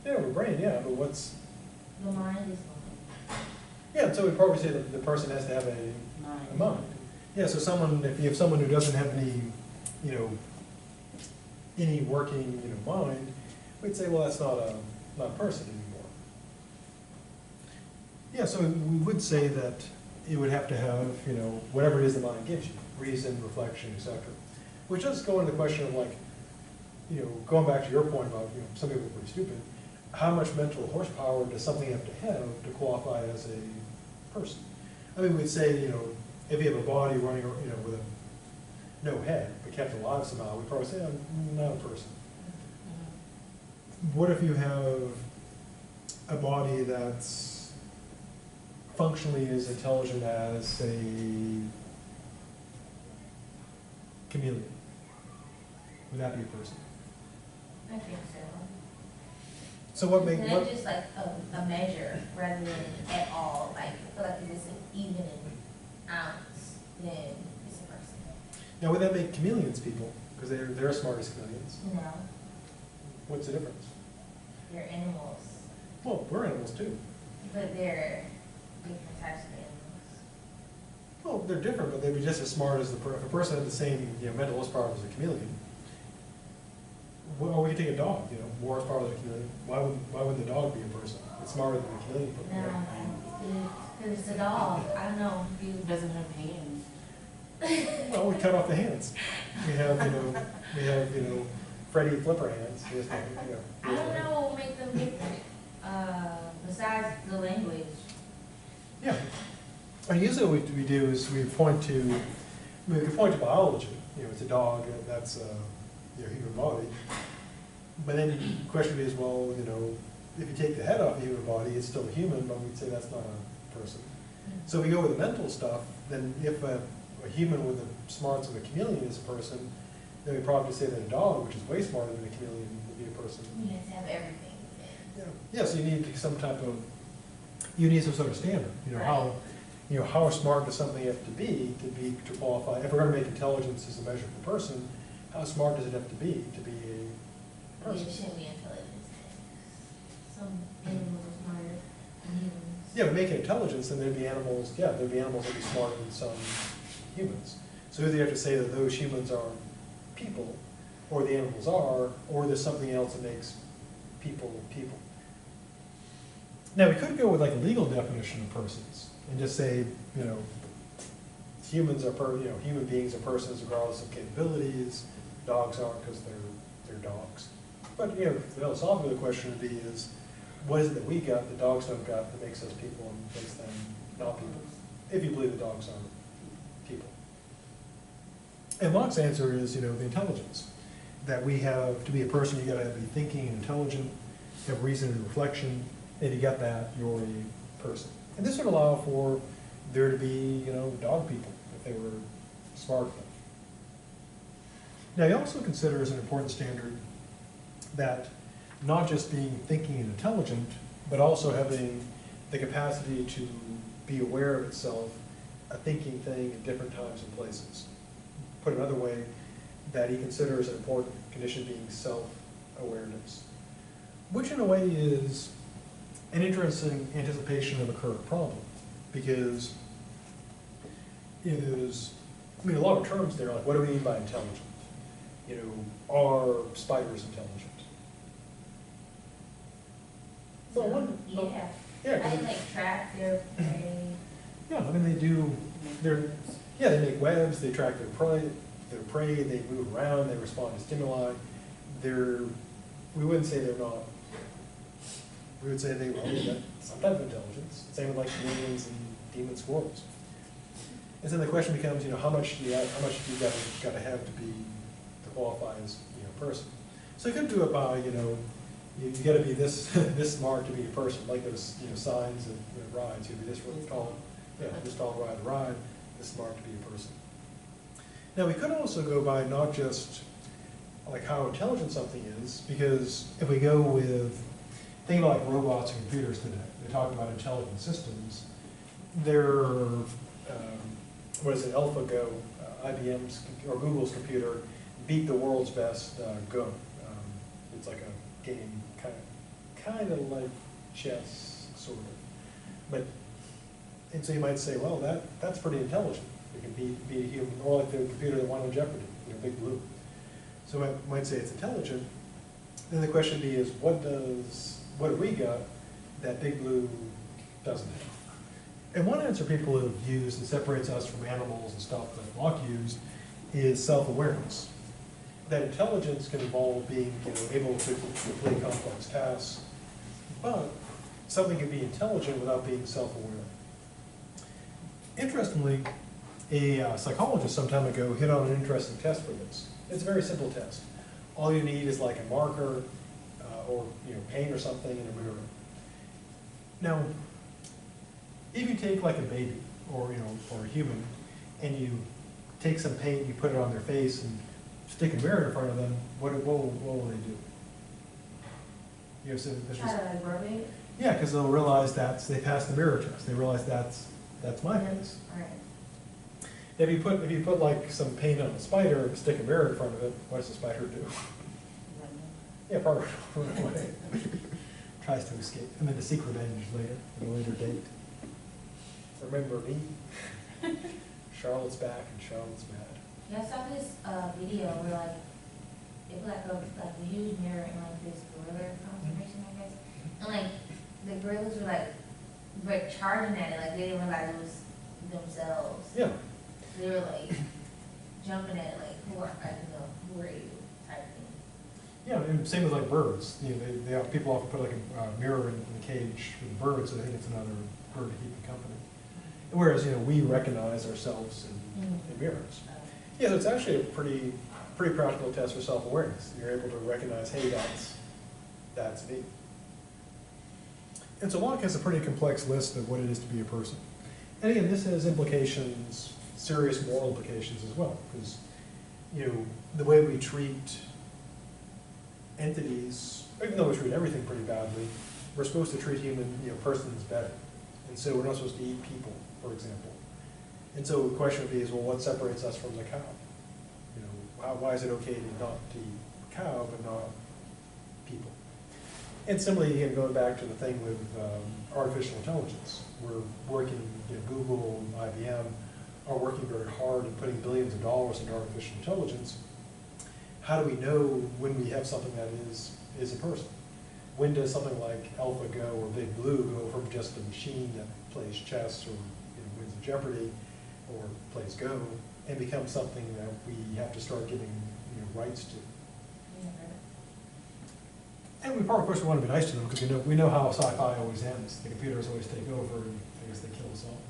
with brain, yeah, but what's, The mind is mind. yeah, so we'd probably say that the person has to have a mind. Yeah, so if you have someone who doesn't have any, any working, mind, we'd say, well, that's not a person anymore. Yeah, so we would say that you would have to have, whatever it is the mind gives you, reason, reflection, etc. Which does go into the question of like, going back to your point about, some people are pretty stupid, how much mental horsepower does something have to qualify as a person? I mean, we'd say, if you have a body running, with no head, but kept alive somehow, we'd probably say, I'm not a person. What if you have a body that's functionally as intelligent as a chameleon? Would that be a person? I think so. So what makes, And that's just like a measure rather than at all, like, I feel like if it's even an ounce, then it's a person. now would that make chameleons people? Because they're as smart as chameleons. No, What's the difference? they're animals, Well, we're animals too. but they're different types of animals. Well, they're different, but they'd be just as smart as if a person had the same, mental horsepower as a chameleon. Or we could take a dog, you know, more as part of the community. Why would the dog be a person? It's smarter than the chameleon. No, because it's a dog. I don't know. It doesn't have hands. Well, we cut off the hands. We have, you know, Freddy Flipper hands. He has no, you know, he I has no don't hands. know what will make them different, besides the language. Yeah. And usually what we do is we point to, we can point to biology. You know, it's a dog, and that's your human body. But then the question is, well, you know, if you take the head off the human body, it's still a human, but we'd say that's not a person. So if we go with the mental stuff, then if a human with the smarts of a chameleon is a person, then we probably say that a dog, which is way smarter than a chameleon, would be a person. You have to have everything within. Yeah, so you need some type of, you need some sort of standard, you know, how smart does something have to be to qualify, if we're gonna make intelligence as a measure of a person, how smart does it have to be a person? It shouldn't be intelligence. Some animals are smarter than humans. Yeah, but making intelligence, then there'd be animals that'd be smarter than some humans. So either you have to say that those humans are people, or the animals are, or there's something else that makes people people. Now, we could go with like a legal definition of persons, and just say, you know, humans are human beings are persons regardless of capabilities, dogs aren't because they're dogs. But, you know, philosophically the question would be is, what is it that we got that dogs don't got that makes us people and makes them not people? If you believe that dogs aren't people. And Locke's answer is, you know, the intelligence. That we have, to be a person, you gotta be thinking and intelligent, have reason and reflection, and if you got that, you're a person. And this would allow for there to be, you know, dog people, if they were smart enough. Now, he also considers an important standard that not just being thinking and intelligent, but also having the capacity to be aware of itself, a thinking thing at different times and places. Put another way, that he considers an important condition being self-awareness, which in a way is an interesting anticipation of a current problem, because there's, I mean, a lot of terms there, like what do we mean by intelligent? You know, are spiders intelligent? Well, one, Yeah. yeah, I like track their prey. yeah, I mean, they make webs, they track their prey, they move around, they respond to stimuli. We wouldn't say they're not. We would say they got some type of intelligence. Same with like chameleons and demon squirrels. And then the question becomes, you know, how much do you got to have to qualify as, you know, a person? So you could do it by, you know, you got to be this this smart to be a person, like those, you know, signs of, you know, rides. You'd be this really tall, this tall to ride the ride, this smart to be a person. Now we could also go by not just like how intelligent something is, because if we go with, think about like robots and computers today, they talk about intelligent systems. They're, what is it, AlphaGo, IBM's or Google's computer beat the world's best Go. It's like a game, kind of like chess, sort of. But, and so you might say, well, that's pretty intelligent. It can beat a human, or like the computer that won on Jeopardy, you know, Big Blue. So I might say it's intelligent. Then the question be is, what have we got that Big Blue doesn't have? And one answer people have used that separates us from animals and stuff that Locke used is self-awareness. That intelligence can involve being, you know, able to complete complex tasks, but something can be intelligent without being self-aware. Interestingly, a psychologist some time ago hit on an interesting test for this. It's a very simple test. All you need is like a marker or, you know, paint or something in a mirror. Now, if you take like a baby or, you know, or a human, and you take some paint, you put it on their face and stick a mirror in front of them, what will they do? You know, so Try to like rub it. yeah, because they'll realize they passed the mirror test. They realize that's my face. Right. If you put like some paint on a spider and stick a mirror in front of it, what does the spider do? Yeah, probably run away. Tries to escape, and then to seek revenge later, at a later date. Remember me? Charlotte's back and Charlotte's mad. Yeah, I saw this video where like it like a huge mirror in like this gorilla conservation, I guess. And like the gorillas were like charging at it, like they didn't realize it was themselves. Yeah. They were like jumping at it, like who are you type thing. Yeah, and same with like birds. You know, people often put like a mirror in the cage for the bird, so they think it's another bird to keep in company. Whereas, you know, we recognize ourselves in mirrors. Yeah, so it's actually a pretty practical test for self-awareness. You're able to recognize, hey, that's me. And so Locke has a pretty complex list of what it is to be a person. And again, this has implications, serious moral implications as well, because, you know, the way we treat entities, even though we treat everything pretty badly, we're supposed to treat persons better. And so we're not supposed to eat people, for example. And so the question would be well, what separates us from the cow? You know, why is it okay not to eat cow, but not people? And similarly, again, going back to the thing with artificial intelligence, we're working, Google and IBM are working very hard and putting billions of dollars into artificial intelligence. How do we know when we have something that is a person? When does something like AlphaGo or Big Blue go from just a machine that plays chess or wins a Jeopardy or plays Go and become something that we have to start giving rights to? And we, of course, we want to be nice to them because we know how sci-fi always ends. The computers always take over, and I guess they kill us all.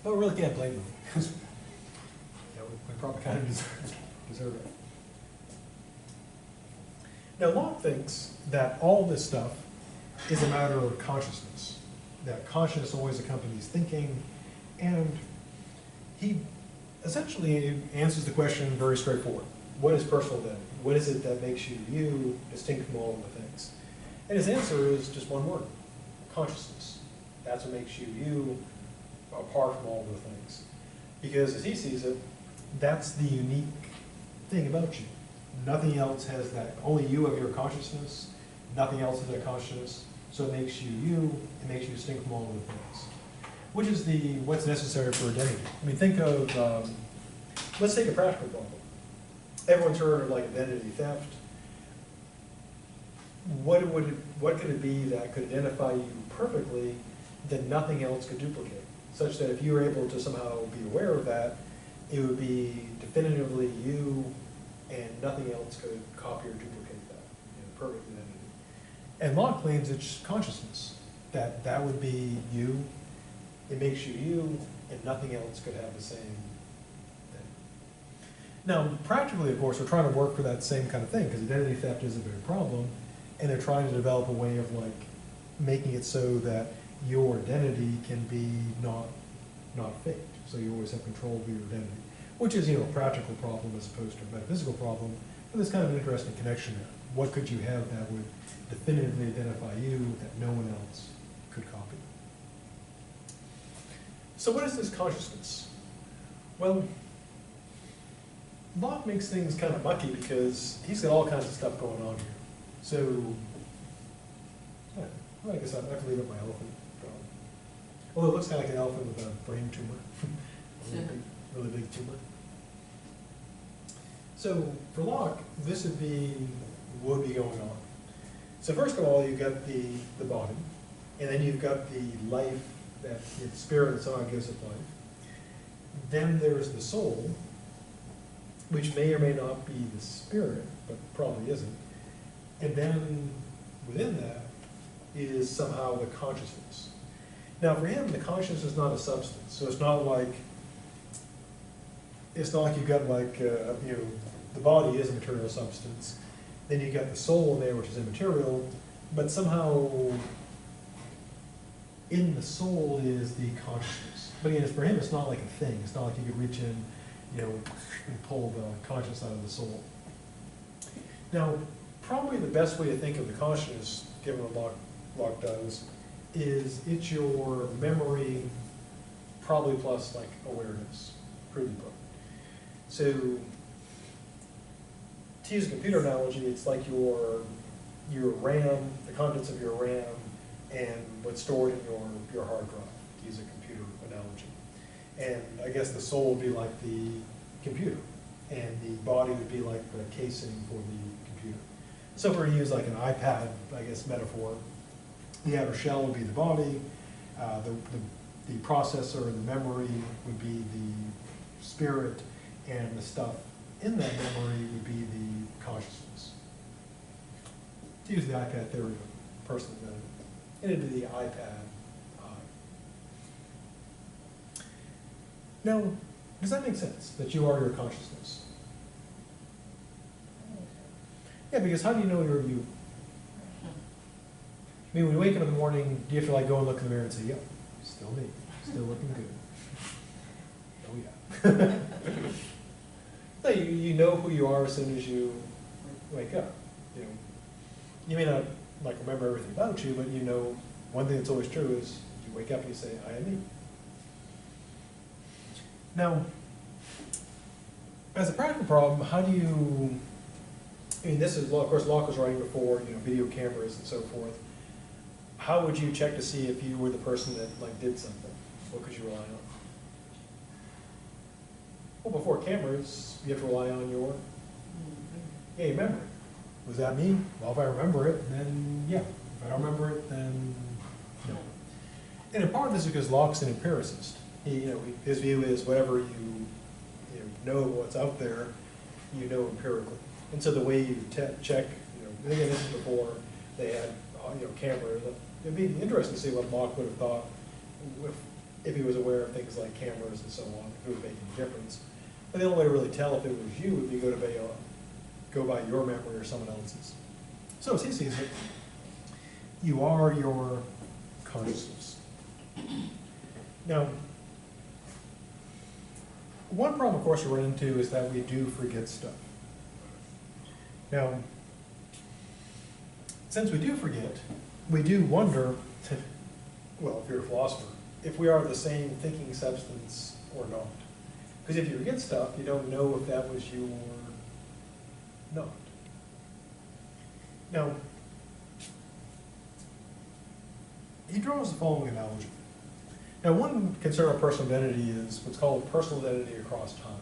But we really can't blame them because we probably kind of deserve it. Now, Locke thinks that all this stuff is a matter of consciousness, that consciousness always accompanies thinking, and he essentially answers the question very straightforward. What is personal identity? What is it that makes you you, distinct from all of the things? And his answer is just one word: consciousness. That's what makes you you, apart from all of the things. Because as he sees it, that's the unique thing about you. Nothing else has that. Only you have your consciousness. Nothing else has that consciousness. So it makes you you. It makes you distinct from all of the things. Which is what's necessary for identity. I mean, think of, let's take a practical problem. Everyone's heard of like identity theft. What could it be that could identify you perfectly that nothing else could duplicate? Such that if you were able to somehow be aware of that, it would be definitively you, and nothing else could copy or duplicate that perfect identity. And Locke claims it's consciousness, that would be you, it makes you you, and nothing else could have the same thing. Now, practically, of course, we're trying to work for that same kind of thing, because identity theft is a big problem, and they're trying to develop a way of making it so that your identity can be not faked. So you always have control of your identity, which is a practical problem as opposed to a metaphysical problem. But there's kind of an interesting connection there. What could you have that would definitively identify you that no one else could copy? So what is this consciousness? Well, Locke makes things kind of mucky because he's got all kinds of stuff going on here. So, I guess I have to leave it my elephant. Although it looks kind of like an elephant with a brain tumor, really big tumor. So for Locke, this would be what would be going on. So first of all, you've got the body, and then you've got the life, that the spirit that somehow gives it life. Then there's the soul, which may or may not be the spirit, but probably isn't. And then within that is somehow the consciousness. Now for him, the consciousness is not a substance, so it's not like you've got the body is a material substance, then you got the soul in there, which is immaterial, but somehow in the soul is the consciousness. But again, for him, it's not like a thing. It's not like you could reach in, and pull the consciousness out of the soul. Now, probably the best way to think of the consciousness, given what Locke does, is it's your memory, probably plus awareness, crudely put. So, to use a computer analogy, it's like your RAM, the contents of your RAM, and what's stored in your hard drive, to use a computer analogy. And I guess the soul would be like the computer, and the body would be like the casing for the computer. So if we were to use like an iPad, I guess, metaphor, the outer shell would be the body, the processor and the memory would be the spirit, and the stuff in that memory would be the consciousness. To use the iPad theory of personal identity, into the iPad I. Now, does that make sense, that you are your consciousness? Yeah, because how do you know you're you? I mean, when you wake up in the morning, do you have to like go and look in the mirror and say, yep, still me, still looking good. Oh yeah. No, you know who you are as soon as you wake up. You may not like remember everything about you, but you know one thing that's always true is you wake up and you say, I am me. Now, as a practical problem, how do you, I mean, this is, of course, Locke was writing before, video cameras and so forth. How would you check to see if you were the person that like did something? What could you rely on? Well, before cameras, you have to rely on your memory. Was that me? Well, if I remember it, then yeah. If I don't remember it, then no. And in part, this is because Locke's an empiricist. His view is whatever you know what's out there, you know empirically. And so the way you check, again, this is before they had cameras. It'd be interesting to see what Locke would have thought if he was aware of things like cameras and so on, if it would make any difference. But the only way to really tell if it was you would be go by your memory or someone else's. So as he sees it, you are your consciousness. Now, one problem, of course, we run into is that we do forget stuff. Now, since we do forget, we do wonder, well, if you're a philosopher, if we are the same thinking substance or not. Because if you forget stuff, you don't know if that was you or not. Now, he draws the following analogy. Now, one concern of personal identity is what's called personal identity across time.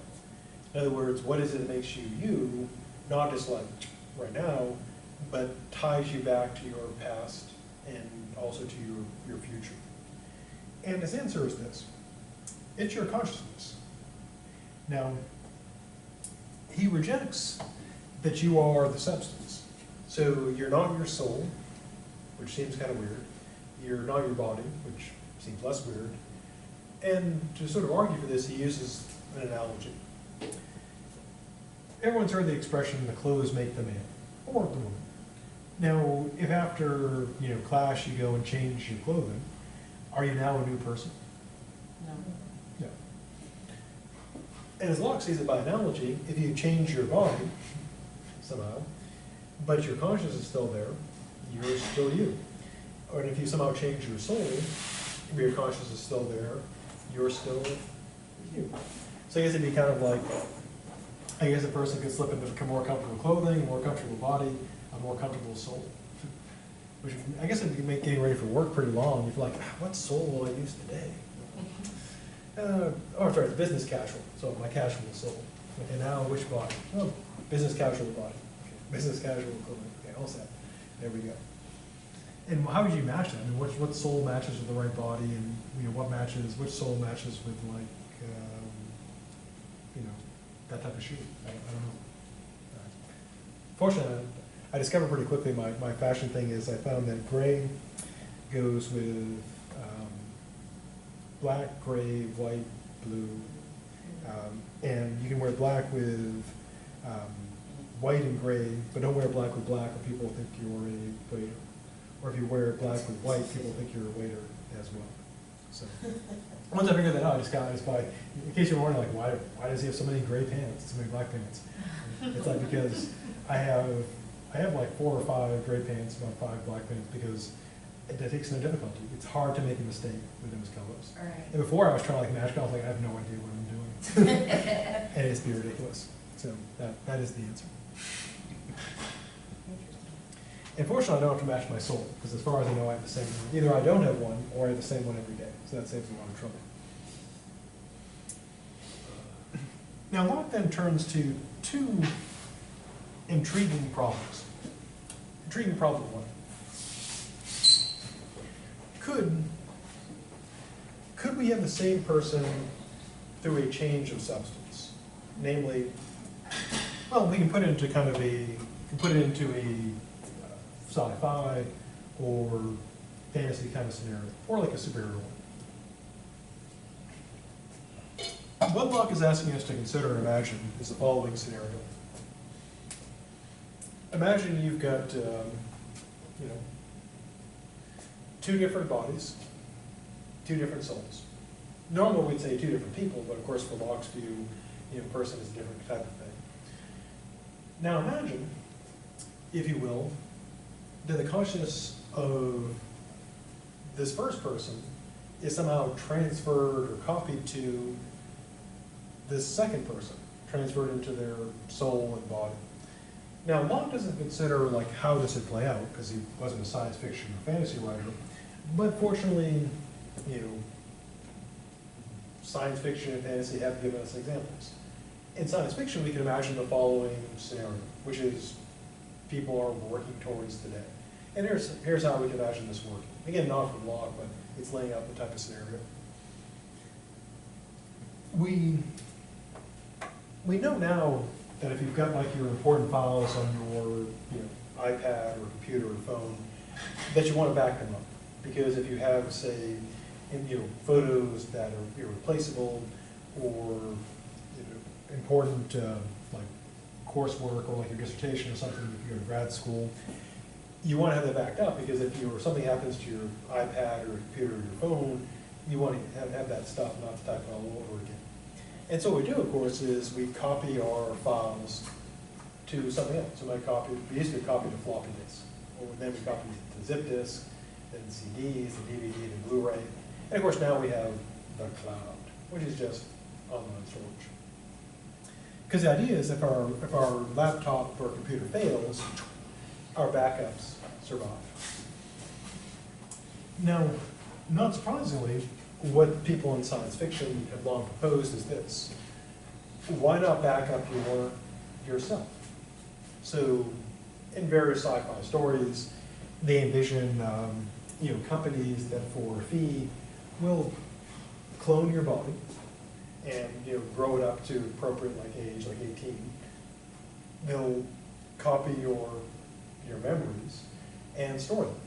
In other words, what is it that makes you you, not just like right now, but ties you back to your past and also to your future. And his answer is this: it's your consciousness. Now, he rejects that you are the substance. So you're not your soul, which seems kind of weird. You're not your body, which seems less weird. And to sort of argue for this, he uses an analogy. Everyone's heard the expression, the clothes make the man, or the woman. Now, if after class you go and change your clothing, are you now a new person? No. No. And as Locke sees it by analogy, if you change your body somehow, but your consciousness is still there, you're still you. Or if you somehow change your soul, but your consciousness is still there, you're still you. So I guess it'd be kind of like, I guess a person could slip into more comfortable clothing, a more comfortable body, a more comfortable soul. Which I guess it'd make getting ready for work pretty long. You're like, what soul will I use today? I'm sorry, it's business casual. So my casual soul. Okay, now which body? Oh, business casual body. Okay, business casual clothing. Okay, all set. There we go. And how would you match that? I mean, what soul matches with the right body, and which soul matches with like, that type of shoe? I don't know. Fortunately, I discovered pretty quickly my fashion thing is I found that gray goes with black, gray, white, blue, and you can wear black with white and gray, but don't wear black with black, or people think you're a waiter. Or if you wear black with white, people think you're a waiter as well. So once I figured that out, I just by, in case you're wondering, like, why does he have so many gray pants, so many black pants? It's like because I have like 4 or 5 gray pants, about 5 black pants, because that takes no difficulty. It's hard to make a mistake with those colors. Right. And before I was trying to like match, I was like, I have no idea what I'm doing. And it's be ridiculous. So that is the answer. Unfortunately, I don't have to match my soul, because as far as I know, I have the same one. Either I don't have one, or I have the same one every day. So that saves a lot of trouble. Now Locke then turns to two intriguing problems. Intriguing problem one. Could we have the same person through a change of substance? Namely, well, we can put it into kind of sci-fi or fantasy kind of scenario, or like a superhero one. What Locke is asking us to consider and imagine is the following scenario. Imagine you've got, two different bodies, two different souls. Normally we'd say two different people, but of course for Locke's view, person is a different type of thing. Now imagine, if you will, that the consciousness of this first person is somehow transferred or copied to this second person, transferred into their soul and body. Now Locke doesn't consider like how does it play out, because he wasn't a science fiction or fantasy writer, but fortunately, science fiction and fantasy have given us examples. In science fiction, we can imagine the following scenario, which is people are working towards today. And here's how we can imagine this working. Again, not from Locke, but it's laying out the type of scenario. We know now that if you've got like your important files on your iPad or computer or phone, that you want to back them up. Because if you have, say, photos that are irreplaceable or important like coursework or like your dissertation or something if you go to grad school, you want to have that backed up because if something happens to your iPad or computer or your phone, you want to have that stuff, not to type it all over again. And so what we do, of course, is we copy our files to something else. So we used to copy to floppy disks, or then we copy to zip disk, then CDs, the DVD, the Blu-ray. And of course now we have the cloud, which is just online storage. Because the idea is if our laptop or computer fails, our backups survive. Now, not surprisingly, what people in science fiction have long proposed is this. Why not back up yourself? So in various sci-fi stories, they envision companies that for a fee will clone your body and grow it up to appropriate like age, like 18. They'll copy your memories and store them.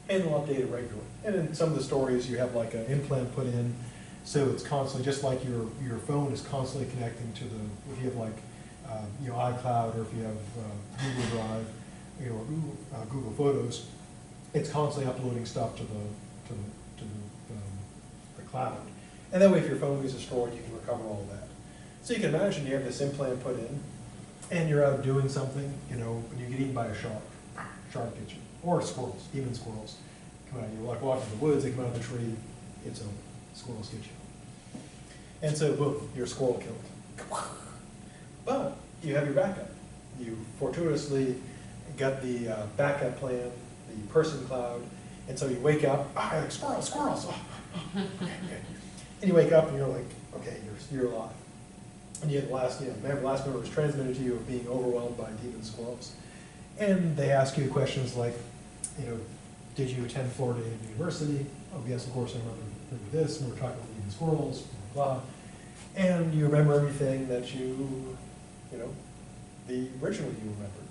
And they'll update it regularly. And in some of the stories you have like an implant put in, so it's constantly, just like your phone is constantly connecting to if you have like iCloud or if you have Google Drive, or Google Photos, it's constantly uploading stuff to the cloud. And that way if your phone gets destroyed, you can recover all of that. So you can imagine you have this implant put in, and you're out doing something, and you get eaten by a shark. Shark gets you. Or squirrels, even squirrels. Come out, you're like walking in the woods, they come out of the tree, it's over. Squirrels get you. And so, boom, you're squirrel killed. But you have your backup. You fortuitously got the backup plan, the person cloud, and so you wake up, like squirrels, squirrels. Okay, okay. And you wake up and you're like, okay, you're alive. And you have the last memory was transmitted to you of being overwhelmed by demon squirrels. And they ask you questions like, did you attend Florida University? Oh yes, of course I remember this, and we're talking about demon squirrels, blah, blah. And you remember everything that the originally you remembered.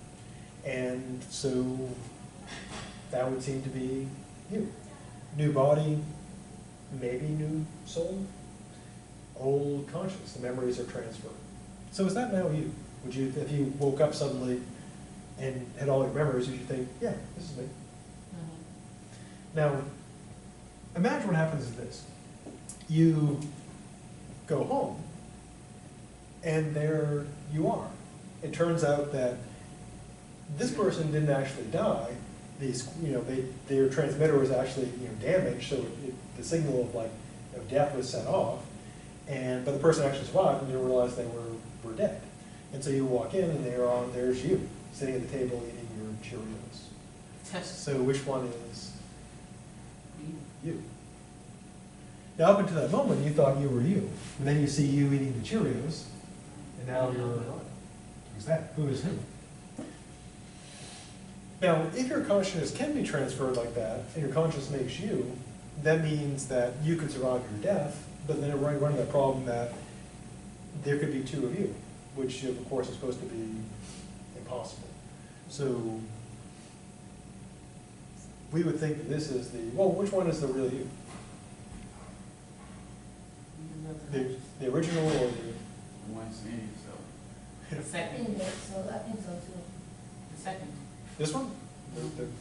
And so that would seem to be you. New body, maybe new soul, old conscience, the memories are transferred. So is that now you? Would you, if you woke up suddenly and had all your memories, would you think, yeah, this is me? Mm-hmm. Now, imagine what happens is this. You go home, and there you are. It turns out that this person didn't actually die. Their transmitter was actually damaged, so the signal of death was set off. But the person actually survived and didn't realize they were dead. And so you walk in, and there's you sitting at the table eating your Cheerios. So which one is you? Now up until that moment, you thought you were you. And then you see you eating the Cheerios, And now you're, who's that? Who is who? Now, if your consciousness can be transferred like that, and your consciousness makes you, that means that you could survive your death, but then it run into that problem that there could be two of you, which of course is supposed to be impossible. So we would think that this is the, well, which one is the real you? The original or the? One saying so. The I second, think so, I think so too. the second. This one?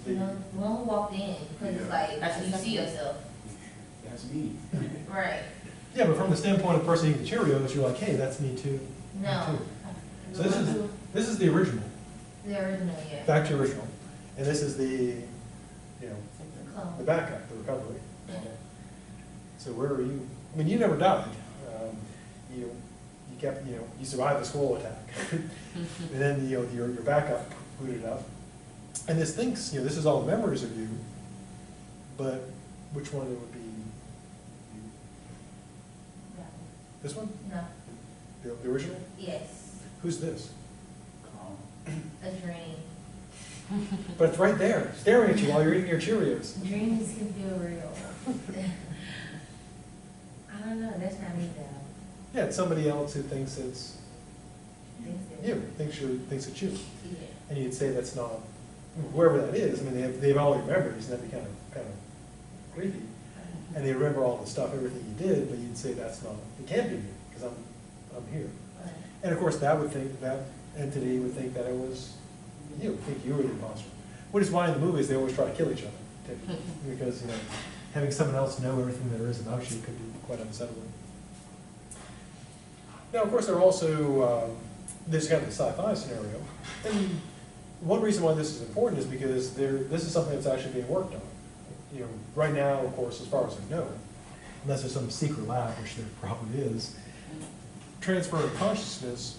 You know, the one who walked in, because it's like, That's you the see second. yourself. That's me. Right. Yeah, but from the standpoint of the person eating the Cheerios, you're like, hey, that's me too. No. Me too. So this is the original, The original, yeah. back to original, and this is the, you know, The clone. the backup, the recovery. Yeah. So where are you? I mean, you never died. You kept, you know, you survived the scroll attack, and then you know your backup booted up, and this thinks, you know, this is all the memories of you, but which one it would be? You? No. This one, No. the original? Yes. Who's this? A dream. But it's right there, staring at you while you're eating your Cheerios. Dreams can feel real. I don't know, that's not me though. Yeah, it's somebody else who thinks it's you, thinks it's you. Yeah. And you'd say that's not, whoever that is, I mean, they have all your memories, and that'd be kind of creepy. And they remember all the stuff, everything you did, but you'd say that's not, it can't be me, because I'm here. Right. And of course, that entity would think that it was you, think you were the imposter. Which is why in the movies, they always try to kill each other, too. Because, you know, having someone else know everything there is about you could be quite unsettling. Now, of course, there are also, this kind of a sci-fi scenario. And one reason why this is important is because this is something that's actually being worked on. You know, right now, of course, as far as I know, unless there's some secret lab, which there probably is, transfer of consciousness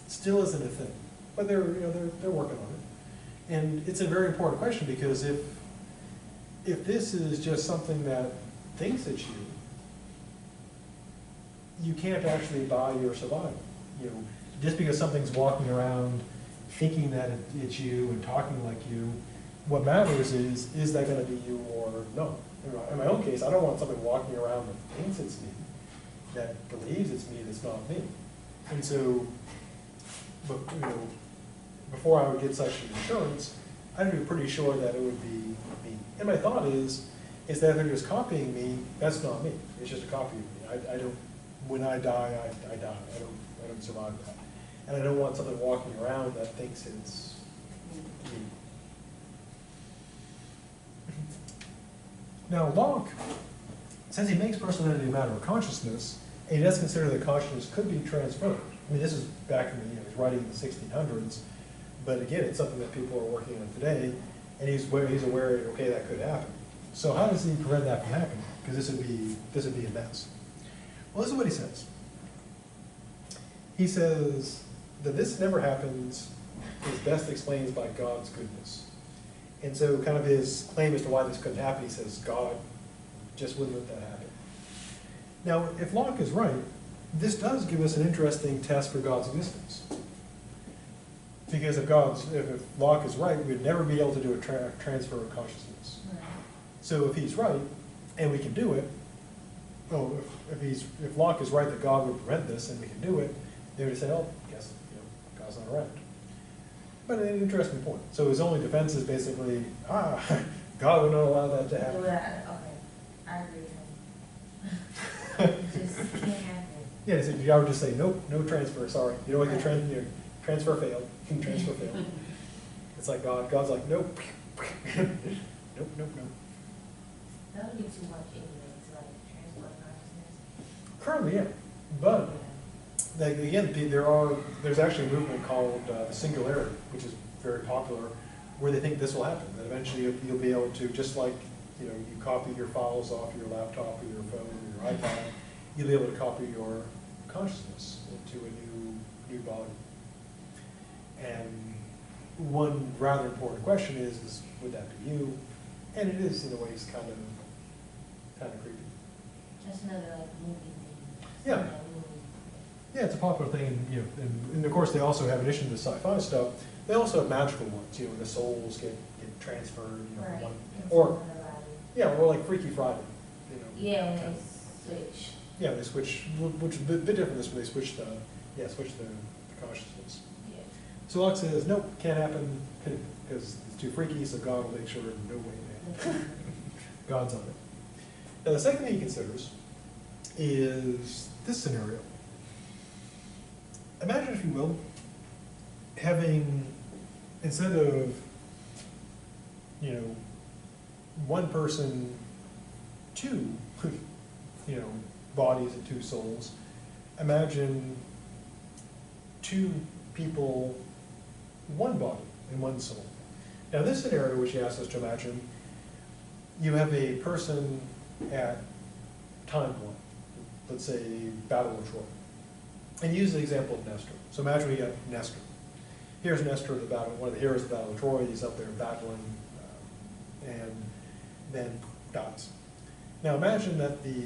still isn't a thing. But they're working on it. And it's a very important question because if this is just something that thinks it's you, you can't actually buy your survival. You know, just because something's walking around thinking that it's you and talking like you, what matters is that going to be you or no? In my own case, I don't want something walking around that thinks it's me, that believes it's me, that's not me. And so, but you know, before I would get such an assurance, I'd be pretty sure that it would be me. And my thought is that they're just copying me. That's not me. It's just a copy of me. I don't. When I die, I die. I don't survive that. And I don't want something walking around that thinks it's me. Now, Locke, since he makes personality a matter of consciousness, and he does consider that consciousness could be transferred. I mean, this is back in the, he's writing in the 1600s, but again, it's something that people are working on today, and he's aware, okay, that could happen. So how does he prevent that from happening? Because this would be a mess. Well, this is what he says. He says that this never happens is best explained by God's goodness. And so kind of his claim as to why this couldn't happen, he says God just wouldn't let that happen. Now, if Locke is right, this does give us an interesting test for God's existence. Because if Locke is right, we'd never be able to do a transfer of consciousness. Right. So if he's right, and we can do it, well, if Locke is right that God would prevent this and we can do it, they would say, oh, I guess God's not around. But an interesting point. So his only defense is basically, God would not allow that to happen. Okay, I agree with him. It just can't happen. Yeah, so God would just say, nope, no transfer, sorry. You know what, the transfer failed. Transfer failed. It's like God's like, nope. Nope, nope, nope. That would be too much anyway, to like transport consciousness. Currently, yeah. But like, again, there's actually a movement called the singularity, which is very popular, where they think this will happen. That eventually you'll be able to, just like you copy your files off your laptop or your phone or your iPad, you'll be able to copy your consciousness into a new body. And one rather important question is would that be you? And it is in a way kind of creepy. That's another like movie thing. Yeah. Movie. Yeah, it's a popular thing, and of course they also have, in addition to the sci-fi stuff, they also have magical ones, when the souls get transferred, from Right. one, It's or, one of the body. yeah, or like Freaky Friday, Yeah, when they switch. Yeah, they switch, which is a bit different this way, they switch the consciousness. Yeah. So Locke says, nope, can't happen, because it's too freaky, so God will make sure no way, man. God's on it. Now, the second thing he considers is this scenario. Imagine, if you will, having, instead of, one person, two, bodies and two souls, imagine two people, one body and one soul. Now, this scenario, which he asks us to imagine, you have a person at time one, let's say Battle of Troy, and use the example of Nestor. So imagine we got Nestor. Here's Nestor, one of the heroes of the Battle of Troy. He's up there battling, and then dies. Now imagine that the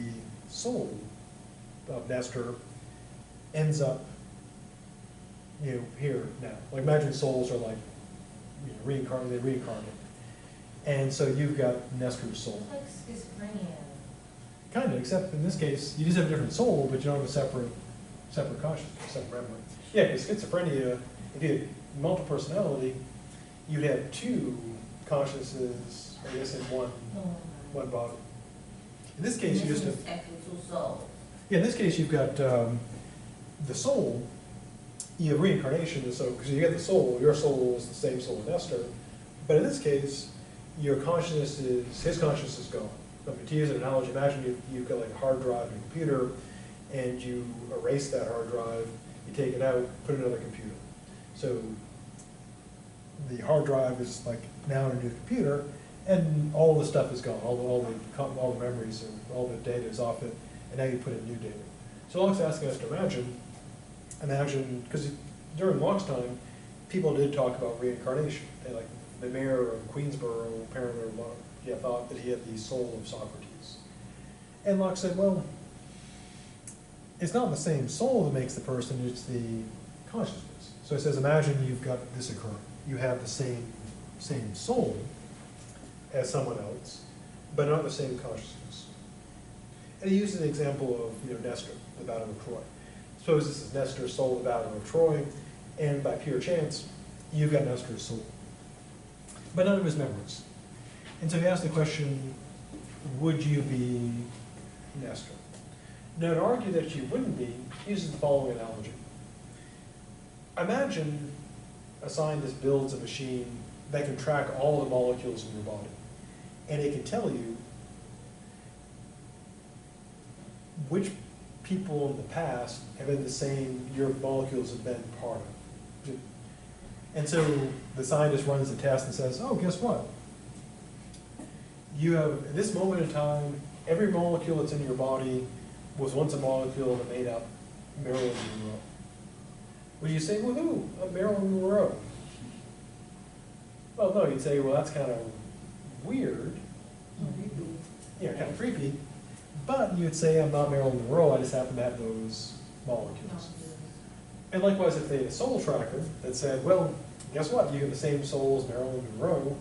soul of Nestor ends up, here now. Like, imagine souls are like, reincarnate, they reincarnate. And so you've got Nestor's soul. It's like schizophrenia. Kind of, except in this case, you just have a different soul, but you don't have a separate consciousness, separate memory. Yeah, because schizophrenia, if you had multiple personality, you'd have two consciousnesses, I guess, in one body. In this case, you just have, Actually, two souls. yeah, in this case, you've got the soul, you have reincarnation, so, because you get the soul, your soul is the same soul as Nestor, but in this case, your consciousness his consciousness is gone. I mean, to use an analogy, imagine you've got like a hard drive in a computer, and you erase that hard drive, you take it out, put it in another computer. So the hard drive is like now in a new computer, and all the stuff is gone, all the memories and all the data is off it, and now you put in new data. So Locke's asking us to imagine, because during Locke's time, people did talk about reincarnation. And like the mayor of Queensborough apparently thought that he had the soul of Socrates. And Locke said, well, it's not the same soul that makes the person, it's the consciousness. So he says, imagine you've got this occurring. You have the same soul as someone else, but not the same consciousness. And he uses the example of Nestor, the Battle of Troy. Suppose this is Nestor's soul, the Battle of Troy, and by pure chance, you've got Nestor's soul, but none of his memories. And so he asks the question, would you be Nestor? Now, to argue that you wouldn't be, he uses the following analogy. Imagine a scientist builds a machine that can track all the molecules in your body, and it can tell you which people in the past have been the same, your molecules have been part of. And so the scientist runs the test and says, oh, guess what? You have, at this moment in time, every molecule that's in your body was once a molecule that made up Marilyn Monroe. Would you say, well, who? Marilyn Monroe. Well, no, you'd say, well, that's kind of weird. Yeah, kind of creepy. But you'd say, I'm not Marilyn Monroe, I just happen to have those molecules. And likewise, if they had a soul tracker that said, well, guess what? You have the same soul as Marilyn Monroe,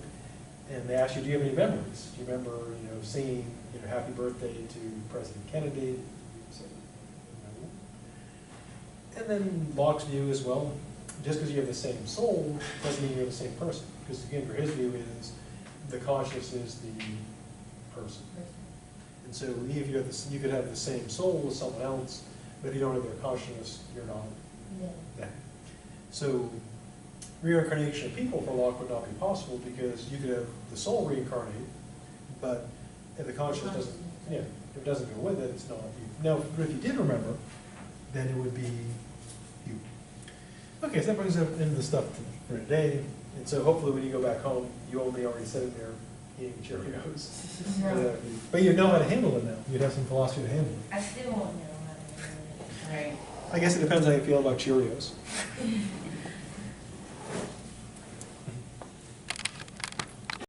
and they ask you, do you have any memories? Do you remember, singing, Happy Birthday to President Kennedy? You say, no. And then Locke's view is, well, just because you have the same soul doesn't mean you're the same person. Because again, for his view is the conscious is the person. And so if you have this, you could have the same soul as someone else, but if you don't have their consciousness, you're not them. So reincarnation of people for Locke would not be possible because you could have the soul reincarnate, but if the consciousness doesn't, if it doesn't go with it, it's not you. Now, if you did remember, then it would be you. Okay, so that brings us into the stuff for today. And so hopefully when you go back home, you only already sitting there eating Cheerios. No. But you know how to handle it now. You'd have some philosophy to handle it. I still won't know how to do it. Right. I guess it depends how you feel about Cheerios.